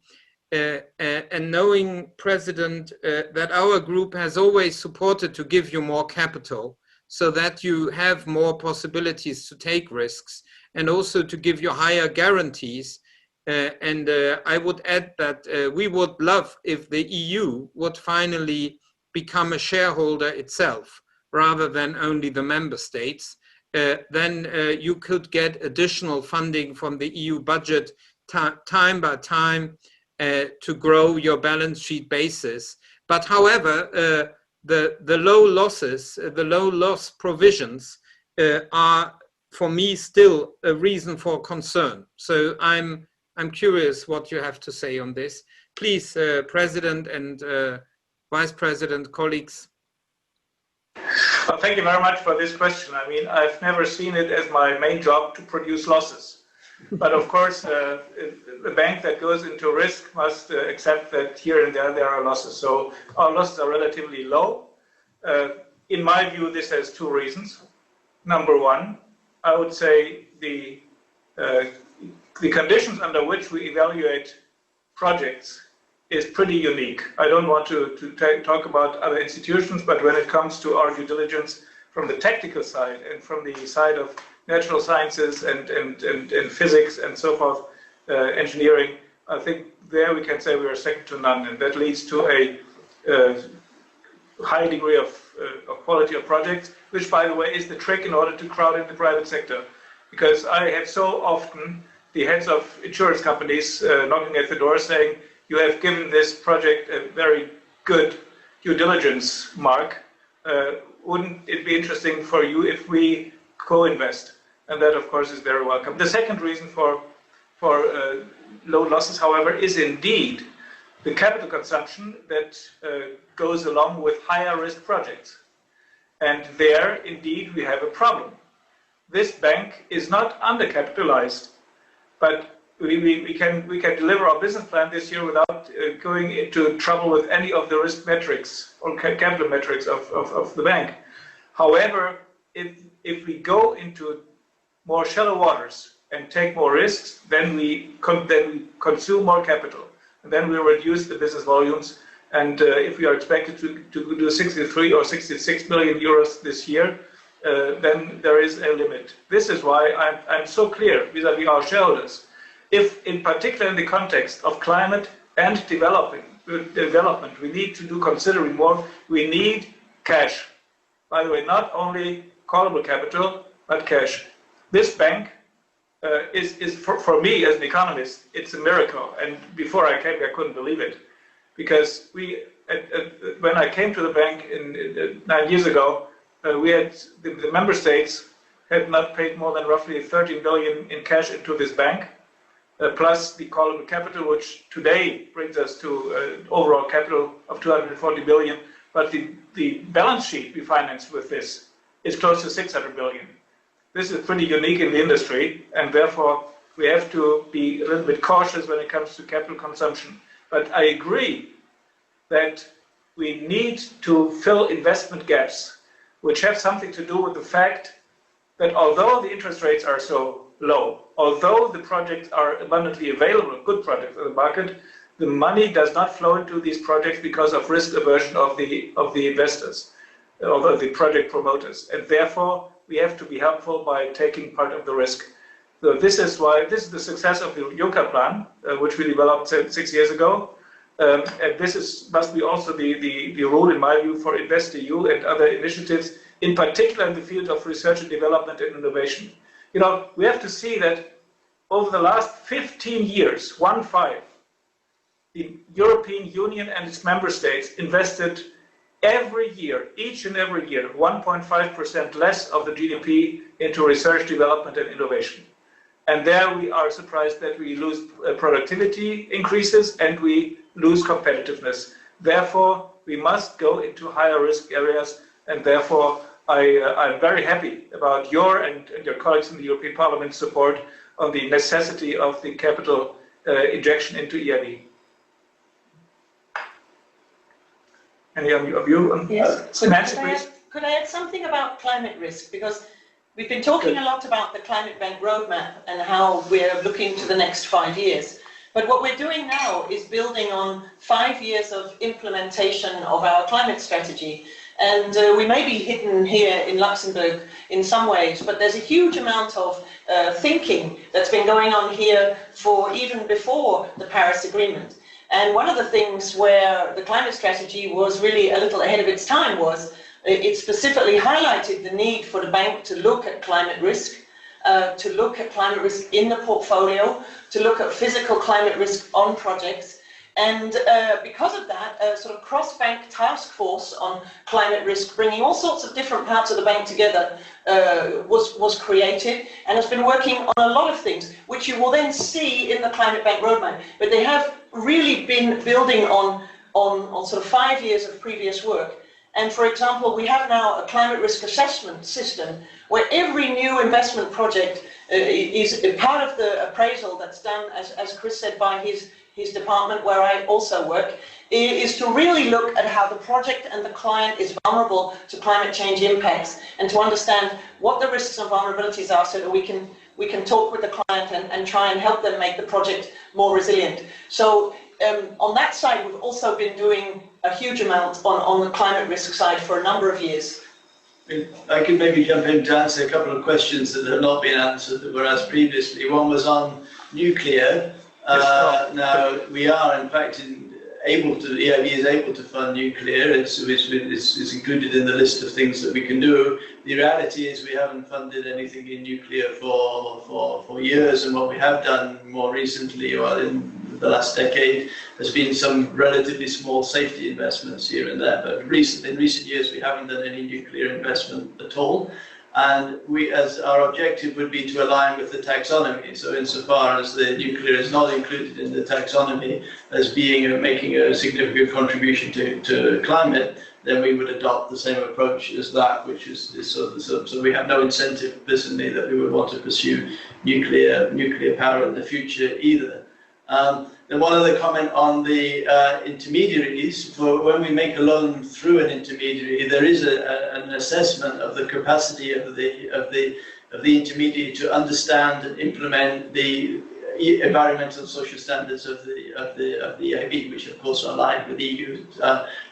And knowing, President, that our group has always supported to give you more capital so that you have more possibilities to take risks, and also to give you higher guarantees. I would add that we would love if the EU would finally become a shareholder itself, rather than only the member states. Then you could get additional funding from the EU budget time by time to grow your balance sheet basis. But however, the low losses, the low loss provisions are for me still a reason for concern. So I'm curious what you have to say on this. Please, President and Vice President, colleagues. Well, thank you very much for this question. I mean, I've never seen it as my main job to produce losses. But of course, a bank that goes into risk must accept that here and there are losses. So our losses are relatively low. In my view, this has two reasons. Number one, I would say the conditions under which we evaluate projects is pretty unique. I don't want to talk about other institutions, but when it comes to our due diligence from the technical side and from the side of natural sciences and physics and so forth, engineering, I think there we can say we are second to none, and that leads to a high degree of quality of projects, which, by the way, is the trick in order to crowd in the private sector. Because I have so often the heads of insurance companies knocking at the door saying, you have given this project a very good due diligence mark. Wouldn't it be interesting for you if we co-invest? And that, of course, is very welcome. The second reason for low losses, however, is indeed the capital consumption that goes along with higher risk projects. And there, indeed, we have a problem. This bank is not undercapitalized, but we can deliver our business plan this year without going into trouble with any of the risk metrics or capital metrics of the bank. However, if we go into more shallow waters and take more risks, then we consume more capital, and then we reduce the business volumes. And if we are expected to do 63 or 66 million euros this year, then there is a limit. This is why I'm so clear vis-à-vis our shareholders. If, in particular, in the context of climate and development, we need to do considerably more. We need cash. By the way, not only callable capital, but cash. This bank is for me as an economist, it's a miracle. And before I came, I couldn't believe it, because when I came to the bank 9 years ago, we had the member states had not paid more than roughly 13 billion in cash into this bank. Plus the callable capital, which today brings us to overall capital of 240 billion. But the balance sheet we financed with this is close to 600 billion. This is pretty unique in the industry, and therefore we have to be a little bit cautious when it comes to capital consumption. But I agree that we need to fill investment gaps, which have something to do with the fact that although the interest rates are so low, although the projects are abundantly available, good projects in the market, the money does not flow into these projects because of risk aversion of the investors, or the project promoters, and therefore we have to be helpful by taking part of the risk. So this is the success of the Juncker plan, which we developed 6 years ago, and this must be also the rule, in my view, for InvestEU and other initiatives, in particular in the field of research and development and innovation. You know, we have to see that over the last 15 years, the European Union and its member states invested every year, each and every year, 1.5% less of the GDP into research, development, and innovation. And there we are surprised that we lose productivity increases and we lose competitiveness. Therefore, we must go into higher risk areas, and therefore I'm very happy about your and your colleagues in the European Parliament support on the necessity of the capital injection into EIB. Any of you? Yes. Nancy, please. Could I add something about climate risk? Because we've been talking a lot about the Climate Bank roadmap and how we're looking to the next 5 years. But what we're doing now is building on 5 years of implementation of our climate strategy. And we may be hidden here in Luxembourg in some ways, but there's a huge amount of thinking that's been going on here for even before the Paris Agreement. And one of the things where the climate strategy was really a little ahead of its time was it specifically highlighted the need for the bank to look at climate risk, in the portfolio, to look at physical climate risk on projects. And because of that, a sort of cross-bank task force on climate risk, bringing all sorts of different parts of the bank together, was created and has been working on a lot of things, which you will then see in the Climate Bank roadmap. But they have really been building on sort of 5 years of previous work. And for example, we have now a climate risk assessment system where every new investment project is a part of the appraisal that's done, as Chris said, by his department, where I also work, is to really look at how the project and the client is vulnerable to climate change impacts, and to understand what the risks and vulnerabilities are, so that we can talk with the client and try and help them make the project more resilient. So on that side, we've also been doing a huge amount on the climate risk side for a number of years. I could maybe jump in to answer a couple of questions that have not been answered that were asked previously. One was on nuclear. Now, we are in fact EIB is able to fund nuclear. It's included in the list of things that we can do. The reality is we haven't funded anything in nuclear for years, and what we have done more recently, or in the last decade, has been some relatively small safety investments here and there. But in recent years, we haven't done any nuclear investment at all. And as our objective would be to align with the taxonomy. So insofar as the nuclear is not included in the taxonomy as making a significant contribution to climate, then we would adopt the same approach as that, which is so we have no incentive personally that we would want to pursue nuclear power in the future either. Then one other comment on the intermediaries. For when we make a loan through an intermediary, there is an assessment of the capacity of the intermediary to understand and implement the environmental and social standards of the EIB, which of course are aligned with EU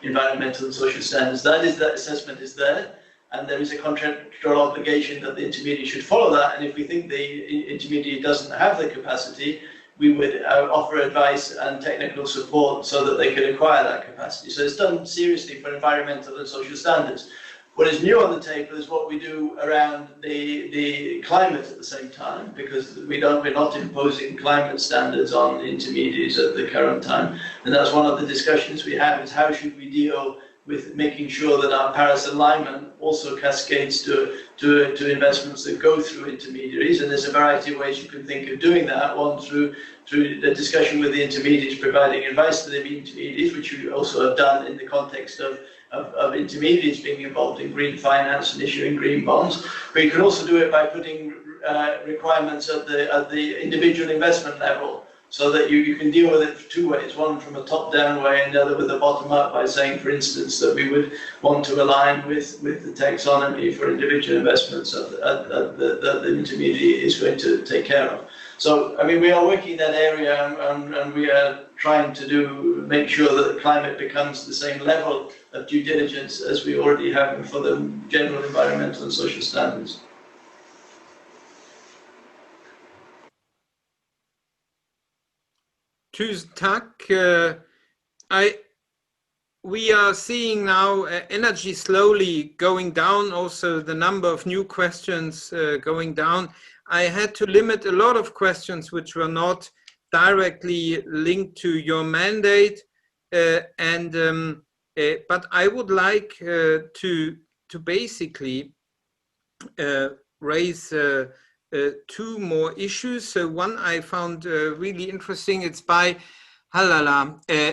environmental and social standards. That assessment is there, and there is a contractual obligation that the intermediary should follow that. And if we think the intermediary doesn't have the capacity, we would offer advice and technical support so that they can acquire that capacity. So it's done seriously for environmental and social standards. What is new on the table is what we do around the climate at the same time, because we're not imposing climate standards on intermediaries at the current time. And that's one of the discussions we have, is how should we deal with making sure that our Paris alignment also cascades to investments that go through intermediaries. And there's a variety of ways you can think of doing that. One, through the discussion with the intermediaries, providing advice to the intermediaries, which we also have done in the context of intermediaries being involved in green finance and issuing green bonds. But you can also do it by putting requirements at the individual investment level, so that you can deal with it two ways, one from a top-down way and the other with a bottom-up, by saying, for instance, that we would want to align with the taxonomy for individual investments that the intermediary is going to take care of. So, I mean, we are working in that area, and we are trying to make sure that climate becomes the same level of due diligence as we already have for the general environmental and social standards. Tusen tack. We are seeing now energy slowly going down, also the number of new questions going down. I had to limit a lot of questions which were not directly linked to your mandate, but I would like to basically raise two more issues. So one I found really interesting. It's by Gioacchino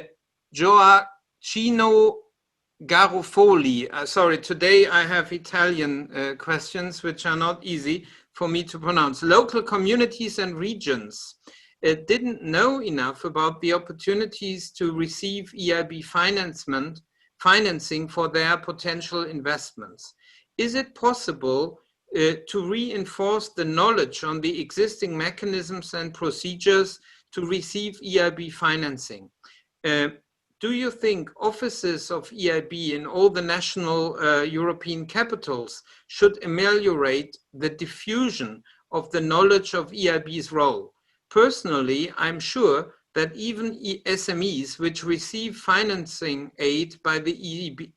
Garofoli. Sorry, today I have Italian questions which are not easy for me to pronounce. Local communities and regions didn't know enough about the opportunities to receive EIB financing for their potential investments. Is it possible to reinforce the knowledge on the existing mechanisms and procedures to receive EIB financing? Do you think offices of EIB in all the national European capitals should ameliorate the diffusion of the knowledge of EIB's role? Personally, I'm sure that even SMEs which receive financing aid by the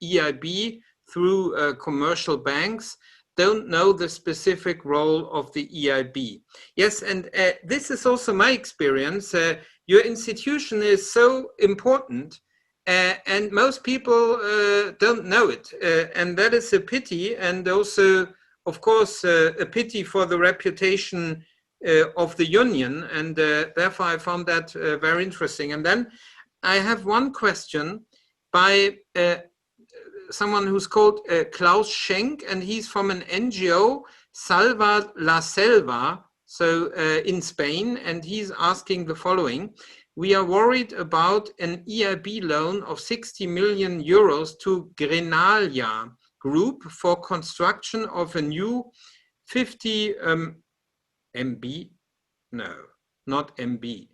EIB through commercial banks don't know the specific role of the EIB. Yes, and this is also my experience. Your institution is so important, and most people don't know it, and that is a pity, and also, of course, a pity for the reputation of the union, and therefore I found that very interesting. And then I have one question by someone who's called Klaus Schenk, and he's from an NGO, Salva la Selva, so in Spain, and he's asking the following. We are worried about an EIB loan of 60 million euros to Grenalia Group for construction of a new 50 MB, no, not MB,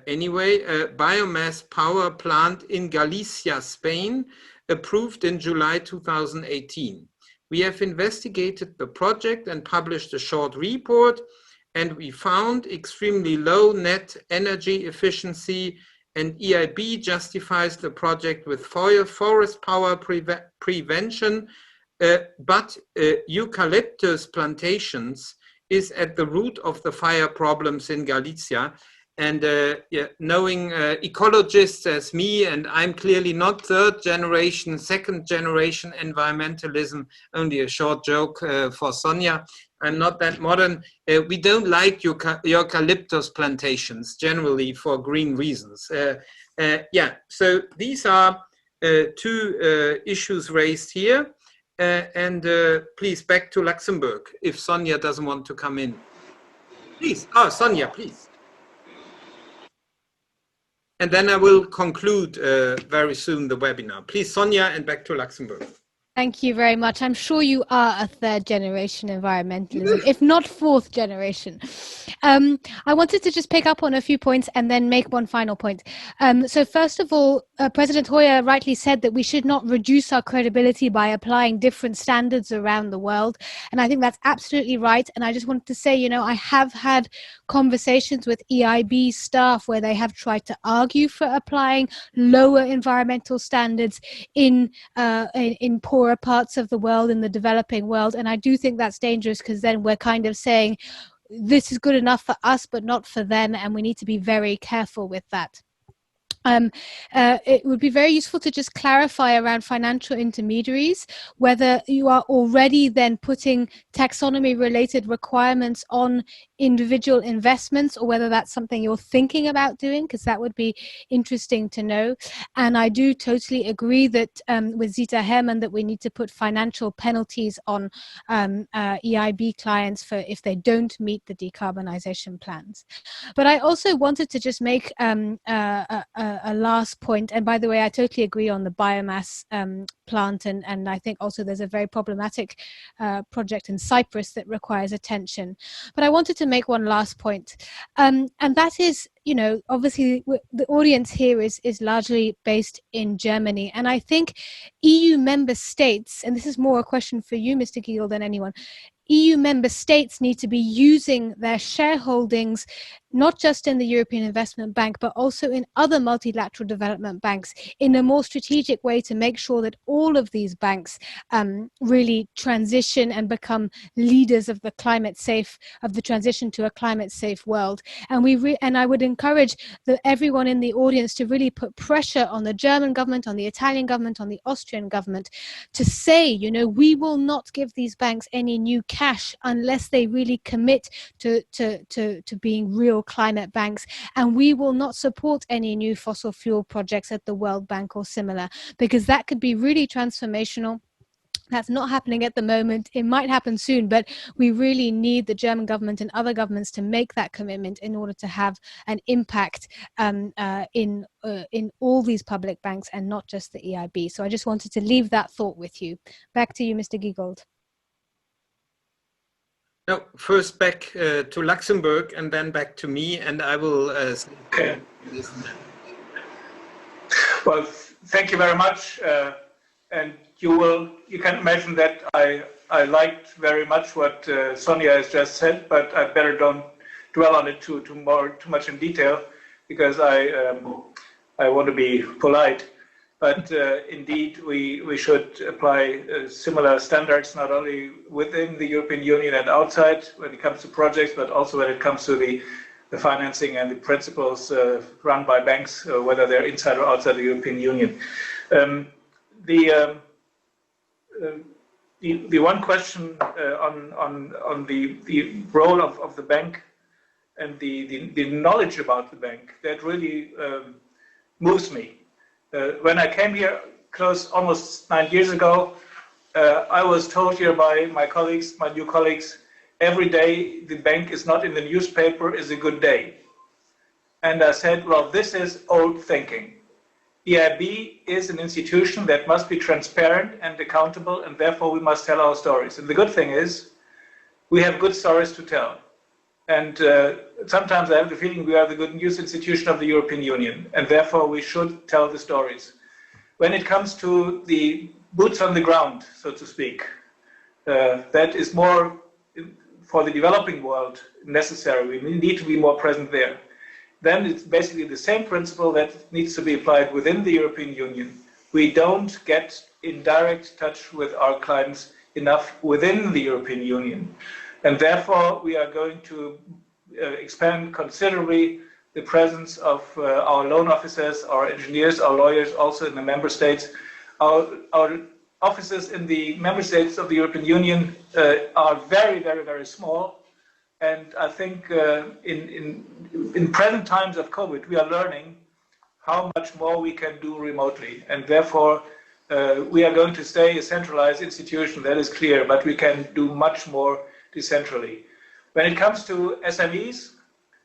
anyway, a biomass power plant in Galicia, Spain, approved in July 2018. We have investigated the project and published a short report, and we found extremely low net energy efficiency and EIB justifies the project with forest power prevention, but eucalyptus plantations is at the root of the fire problems in Galicia. And yeah, knowing ecologists as me, and I'm clearly not third generation, second generation environmentalism, only a short joke for Sonia. I'm not that modern. We don't like eucalyptus plantations generally for green reasons. Yeah, so these are two issues raised here. And please, back to Luxembourg, if Sonia doesn't want to come in. Please, Sonia, please. And then I will conclude very soon the webinar. Please, Sonia, and back to Luxembourg. Thank you very much. I'm sure you are a third generation environmentalism, if not fourth generation. I wanted to just pick up on a few points and then make one final point. So first of all, President Hoyer rightly said that we should not reduce our credibility by applying different standards around the world. And I think that's absolutely right. And I just wanted to say, you know, I have had conversations with EIB staff where they have tried to argue for applying lower environmental standards in poorer parts of the world, in the developing world. And I do think that's dangerous, because then we're kind of saying this is good enough for us but not for them, and we need to be very careful with that. It would be very useful to just clarify around financial intermediaries whether you are already then putting taxonomy related requirements on individual investments, or whether that's something you're thinking about doing, because that would be interesting to know. And I do totally agree that with Zita Herrmann that we need to put financial penalties on EIB clients for if they don't meet the decarbonization plans. But I also wanted to just make a last point, and by the way, I totally agree on the biomass plant, and I think also there's a very problematic project in Cyprus that requires attention. But I wanted to make one last point, and that is, you know, obviously the audience here is largely based in Germany, and I think EU member states, and this is more a question for you, Mr. Giegold, than anyone, EU member states need to be using their shareholdings not just in the European Investment Bank, but also in other multilateral development banks in a more strategic way to make sure that all of these banks really transition and become leaders of the climate safe, of the transition to a climate safe world. And I would encourage everyone in the audience to really put pressure on the German government, on the Italian government, on the Austrian government to say, you know, we will not give these banks any new cash unless they really commit to being real climate banks, and we will not support any new fossil fuel projects at the World Bank or similar, because that could be really transformational. That's not happening at the moment. It might happen soon, but we really need the German government and other governments to make that commitment in order to have an impact in all these public banks and not just the EIB. So I just wanted to leave that thought with you. Back to you, Mr. Giegold. No, first back to Luxembourg and then back to me, and I will okay. Well, thank you very much, and you can imagine that I liked very much what Sonia has just said, but I better don't dwell on it too much in detail, because I want to be polite. But indeed, we should apply similar standards, not only within the European Union and outside when it comes to projects, but also when it comes to the financing and the principles run by banks, whether they're inside or outside the European Union. The one question on the role of the bank and the knowledge about the bank, that really moves me. When I came here almost 9 years ago, I was told here by my colleagues, my new colleagues, every day the bank is not in the newspaper is a good day. And I said, well, this is old thinking. EIB is an institution that must be transparent and accountable, and therefore we must tell our stories. And the good thing is, we have good stories to tell. And sometimes I have the feeling we are the good news institution of the European Union, and therefore we should tell the stories. When it comes to the boots on the ground, so to speak, that is more for the developing world necessary. We need to be more present there. then it's basically the same principle that needs to be applied within the European Union. We don't get in direct touch with our clients enough within the European Union. And therefore, we are going to expand considerably the presence of our loan officers, our engineers, our lawyers, also in the member states. Our offices in the member states of the European Union are very, very, very small. And I think in present times of COVID, we are learning how much more we can do remotely. And therefore, we are going to stay a centralized institution, that is clear, but we can do much more decentrally. When it comes to SMEs,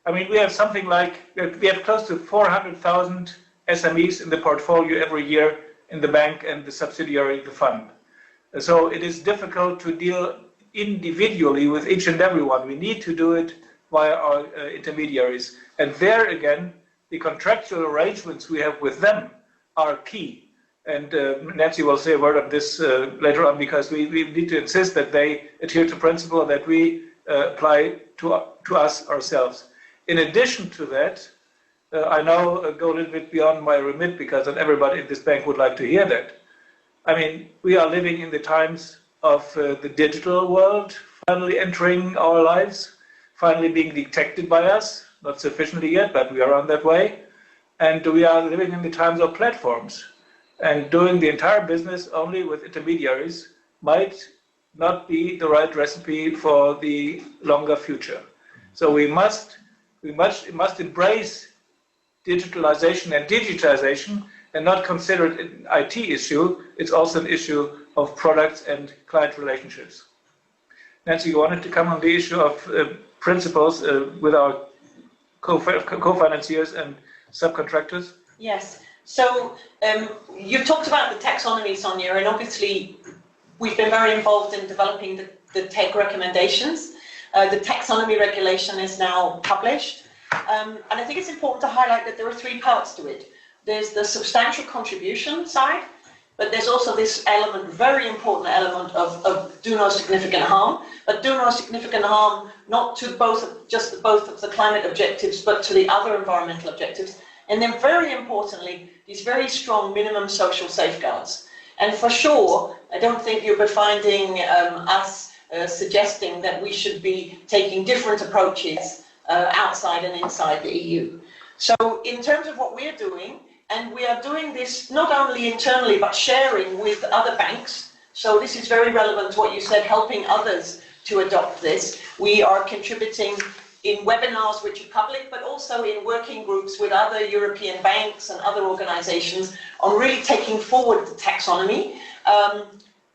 I mean, we have something like, we have close to 400,000 SMEs in the portfolio every year in the bank and the subsidiary, the fund. So it is difficult to deal individually with each and every one. We need to do it via our intermediaries. And there again, the contractual arrangements we have with them are key. And Nancy will say a word on this later on, because we need to insist that they adhere to principle that we apply to us ourselves. In addition to that, I now go a little bit beyond my remit, because not everybody in this bank would like to hear that. I mean, we are living in the times of the digital world finally entering our lives, finally being detected by us, not sufficiently yet, but we are on that way. And we are living in the times of platforms. And doing the entire business only with intermediaries might not be the right recipe for the longer future. So we must embrace digitalization and digitization and not consider it an IT issue. It's also an issue of products and client relationships. Nancy, you wanted to come on the issue of principles with our co-financiers and subcontractors? Yes. So you've talked about the taxonomy, Sonia, and obviously we've been very involved in developing the tech recommendations. The taxonomy regulation is now published. And I think it's important to highlight that there are three parts to it. There's the substantial contribution side, but there's also this element, very important element of do no significant harm, but do no significant harm not to both of the climate objectives, but to the other environmental objectives. And then very importantly, these very strong minimum social safeguards. And for sure, I don't think you'll be finding us suggesting that we should be taking different approaches outside and inside the EU. So in terms of what we're doing, and we are doing this not only internally, but sharing with other banks. So this is very relevant to what you said, helping others to adopt this. We are contributing in webinars which are public, but also in working groups with other European banks and other organizations on really taking forward the taxonomy,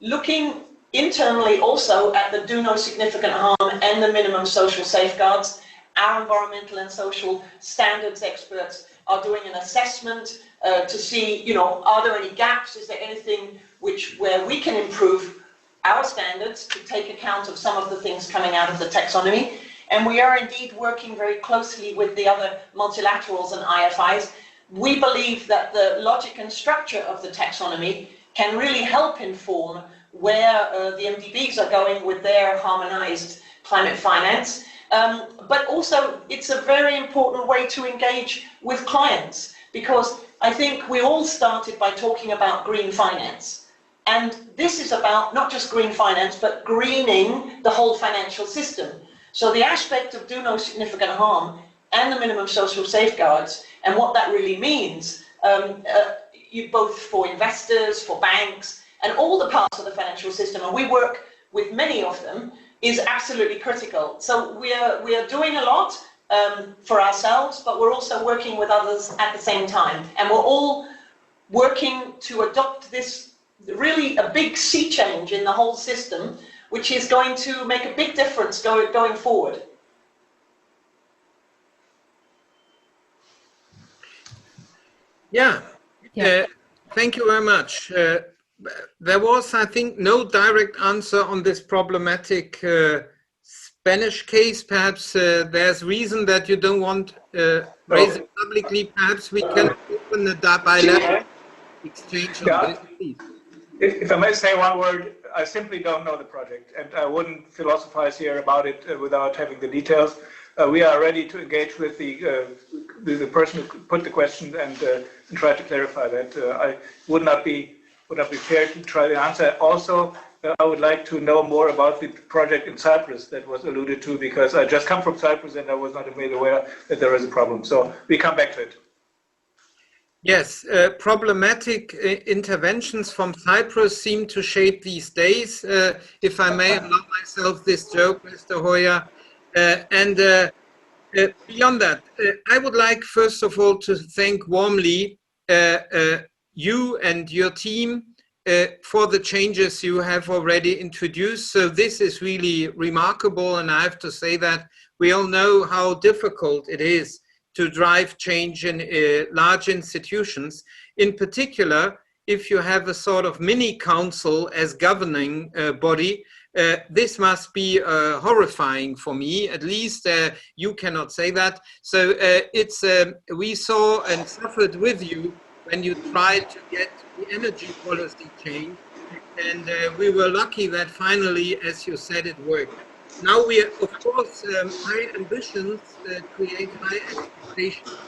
looking internally also at the do no significant harm and the minimum social safeguards. Our environmental and social standards experts are doing an assessment to see, you know, are there any gaps? Is there anything where we can improve our standards to take account of some of the things coming out of the taxonomy? And we are indeed working very closely with the other multilaterals and IFIs. We believe that the logic and structure of the taxonomy can really help inform where the MDBs are going with their harmonized climate finance. But also, it's a very important way to engage with clients, because I think we all started by talking about green finance. And this is about not just green finance, but greening the whole financial system. So the aspect of do no significant harm and the minimum social safeguards and what that really means, both for investors, for banks, and all the parts of the financial system, and we work with many of them, is absolutely critical. So we are doing a lot for ourselves, but we're also working with others at the same time. And we're all working to adopt this really a big sea change in the whole system, which is going to make a big difference going forward. Yeah, thank you very much. There was, I think, no direct answer on this problematic Spanish case. Perhaps there's reason that you don't want to raise it publicly. Perhaps we can open a bilateral exchange on this, please. If I may say one word, I simply don't know the project, and I wouldn't philosophize here about it without having the details. We are ready to engage with the the person who put the question and try to clarify that. I would not be fair to try to answer. Also, I would like to know more about the project in Cyprus that was alluded to, because I just come from Cyprus and I was not made aware that there is a problem. So we come back to it. Yes, problematic interventions from Cyprus seem to shape these days, if I may allow myself this joke, Mr. Hoyer. Beyond that, I would like, first of all, to thank warmly you and your team for the changes you have already introduced. So this is really remarkable, and I have to say that we all know how difficult it is to drive change in large institutions. In particular, if you have a sort of mini council as governing body, this must be horrifying for me. At least you cannot say that. So we saw and suffered with you when you tried to get the energy policy changed, and we were lucky that finally, as you said, it worked. Now we, of course, high ambitions create high expectations.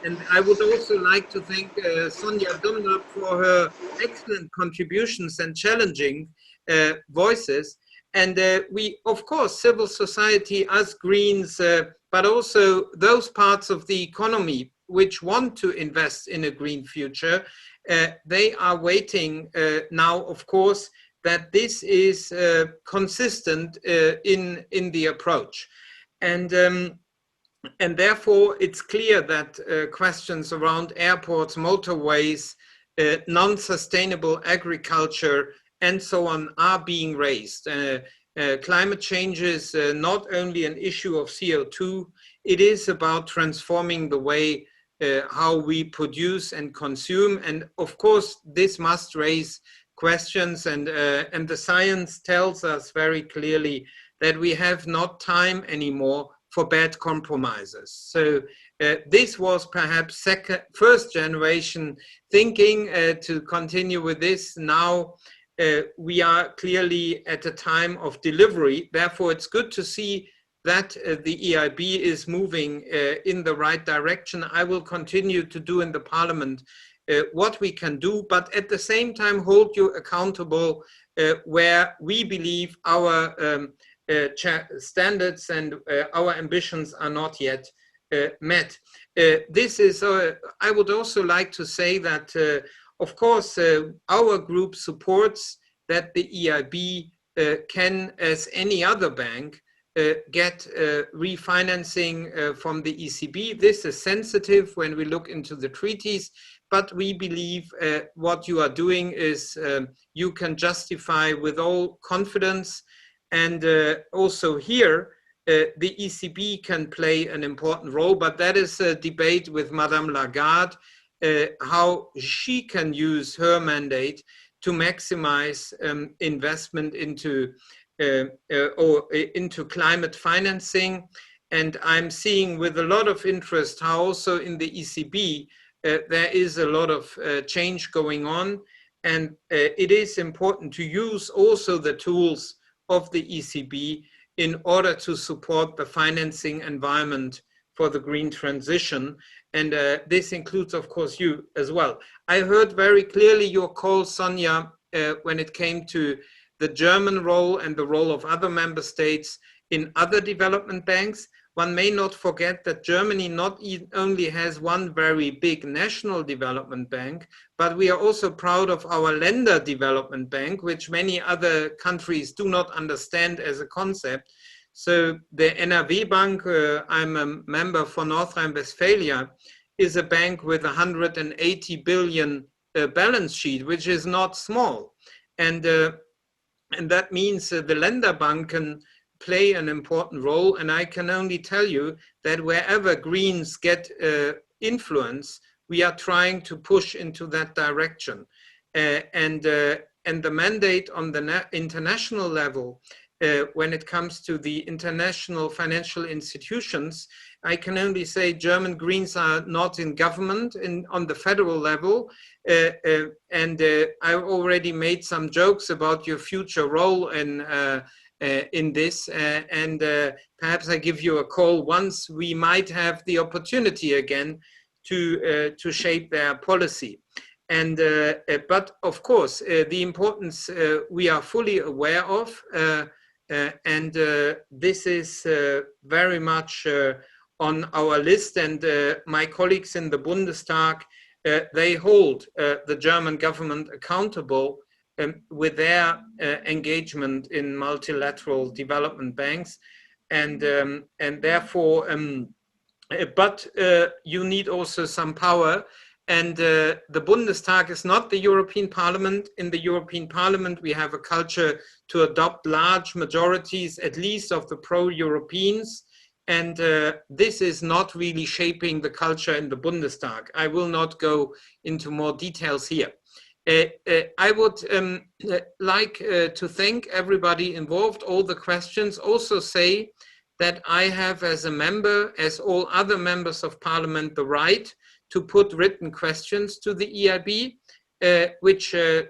And I would also like to thank Sonia Dunlop for her excellent contributions and challenging voices. And we, of course, civil society, us Greens, but also those parts of the economy which want to invest in a green future, they are waiting now, of course, that this is consistent in the approach. And therefore, it's clear that questions around airports, motorways, non-sustainable agriculture, and so on are being raised. Climate change is not only an issue of CO2, it is about transforming the way how we produce and consume. And of course, this must raise questions, and the science tells us very clearly that we have not time anymore for bad compromises. So this was perhaps first generation thinking. To continue with this, now we are clearly at a time of delivery. Therefore, it's good to see that the EIB is moving in the right direction. I will continue to do in the Parliament what we can do, but at the same time hold you accountable where we believe our standards and our ambitions are not yet met. This is, I would also like to say that, of course, our group supports that the EIB can, as any other bank, get refinancing from the ECB. This is sensitive when we look into the treaties, but we believe what you are doing is you can justify with all confidence. And also here, the ECB can play an important role, but that is a debate with Madame Lagarde, how she can use her mandate to maximize investment into climate financing. And I'm seeing with a lot of interest how also in the ECB there is a lot of change going on, and it is important to use also the tools of the ECB in order to support the financing environment for the green transition. And this includes, of course, you as well. I heard very clearly your call, Sonia, when it came to the German role and the role of other member states in other development banks. One may not forget that Germany not only has one very big national development bank, but we are also proud of our Länder Development Bank, which many other countries do not understand as a concept. So the NRW Bank, I'm a member for North Rhine-Westphalia, is a bank with 180 billion balance sheet, which is not small. And that means the Länderbank can play an important role. And I can only tell you that wherever Greens get influence, we are trying to push into that direction. And the mandate on the international level, when it comes to the international financial institutions, I can only say German Greens are not in government on the federal level. I already made some jokes about your future role in in this, and perhaps I give you a call once we might have the opportunity again to shape their policy. And but of course, the importance we are fully aware of, and this is very much on our list. And my colleagues in the Bundestag, they hold the German government accountable with their engagement in multilateral development banks, and therefore, but you need also some power. And the Bundestag is not the European Parliament. In the European Parliament, we have a culture to adopt large majorities, at least of the pro-Europeans. And this is not really shaping the culture in the Bundestag. I will not go into more details here. I would like to thank everybody involved, all the questions. Also say that I have, as a member, as all other members of Parliament, the right to put written questions to the EIB,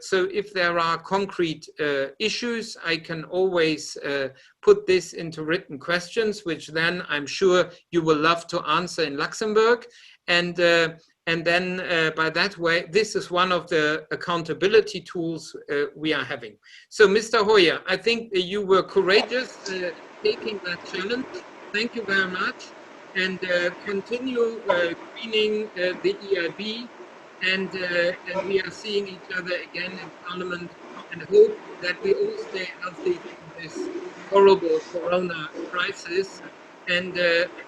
so if there are concrete issues, I can always put this into written questions, which then I'm sure you will love to answer in Luxembourg. And then by that way, this is one of the accountability tools we are having. So Mr. Hoyer, I think you were courageous taking that challenge. Thank you very much. And continue greening the EIB, and we are seeing each other again in Parliament, and hope that we all stay healthy through this horrible Corona crisis. And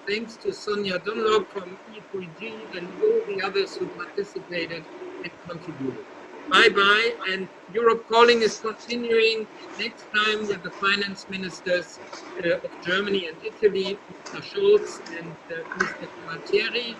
thanks to Sonia Dunlop from E3G and all the others who participated and contributed. Bye-bye, and Europe Calling is continuing next time with the finance ministers of Germany and Italy, Mr. Scholz and Mr. Gualtieri,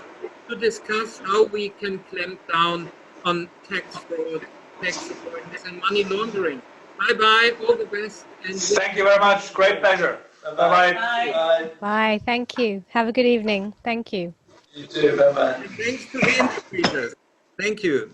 to discuss how we can clamp down on tax fraud, tax avoidance and money laundering. Bye-bye, all the best. And thank you very much, great pleasure. Bye-bye. Bye. Bye, thank you. Have a good evening. Thank you. You too, bye-bye. thanks to the interpreters. Thank you.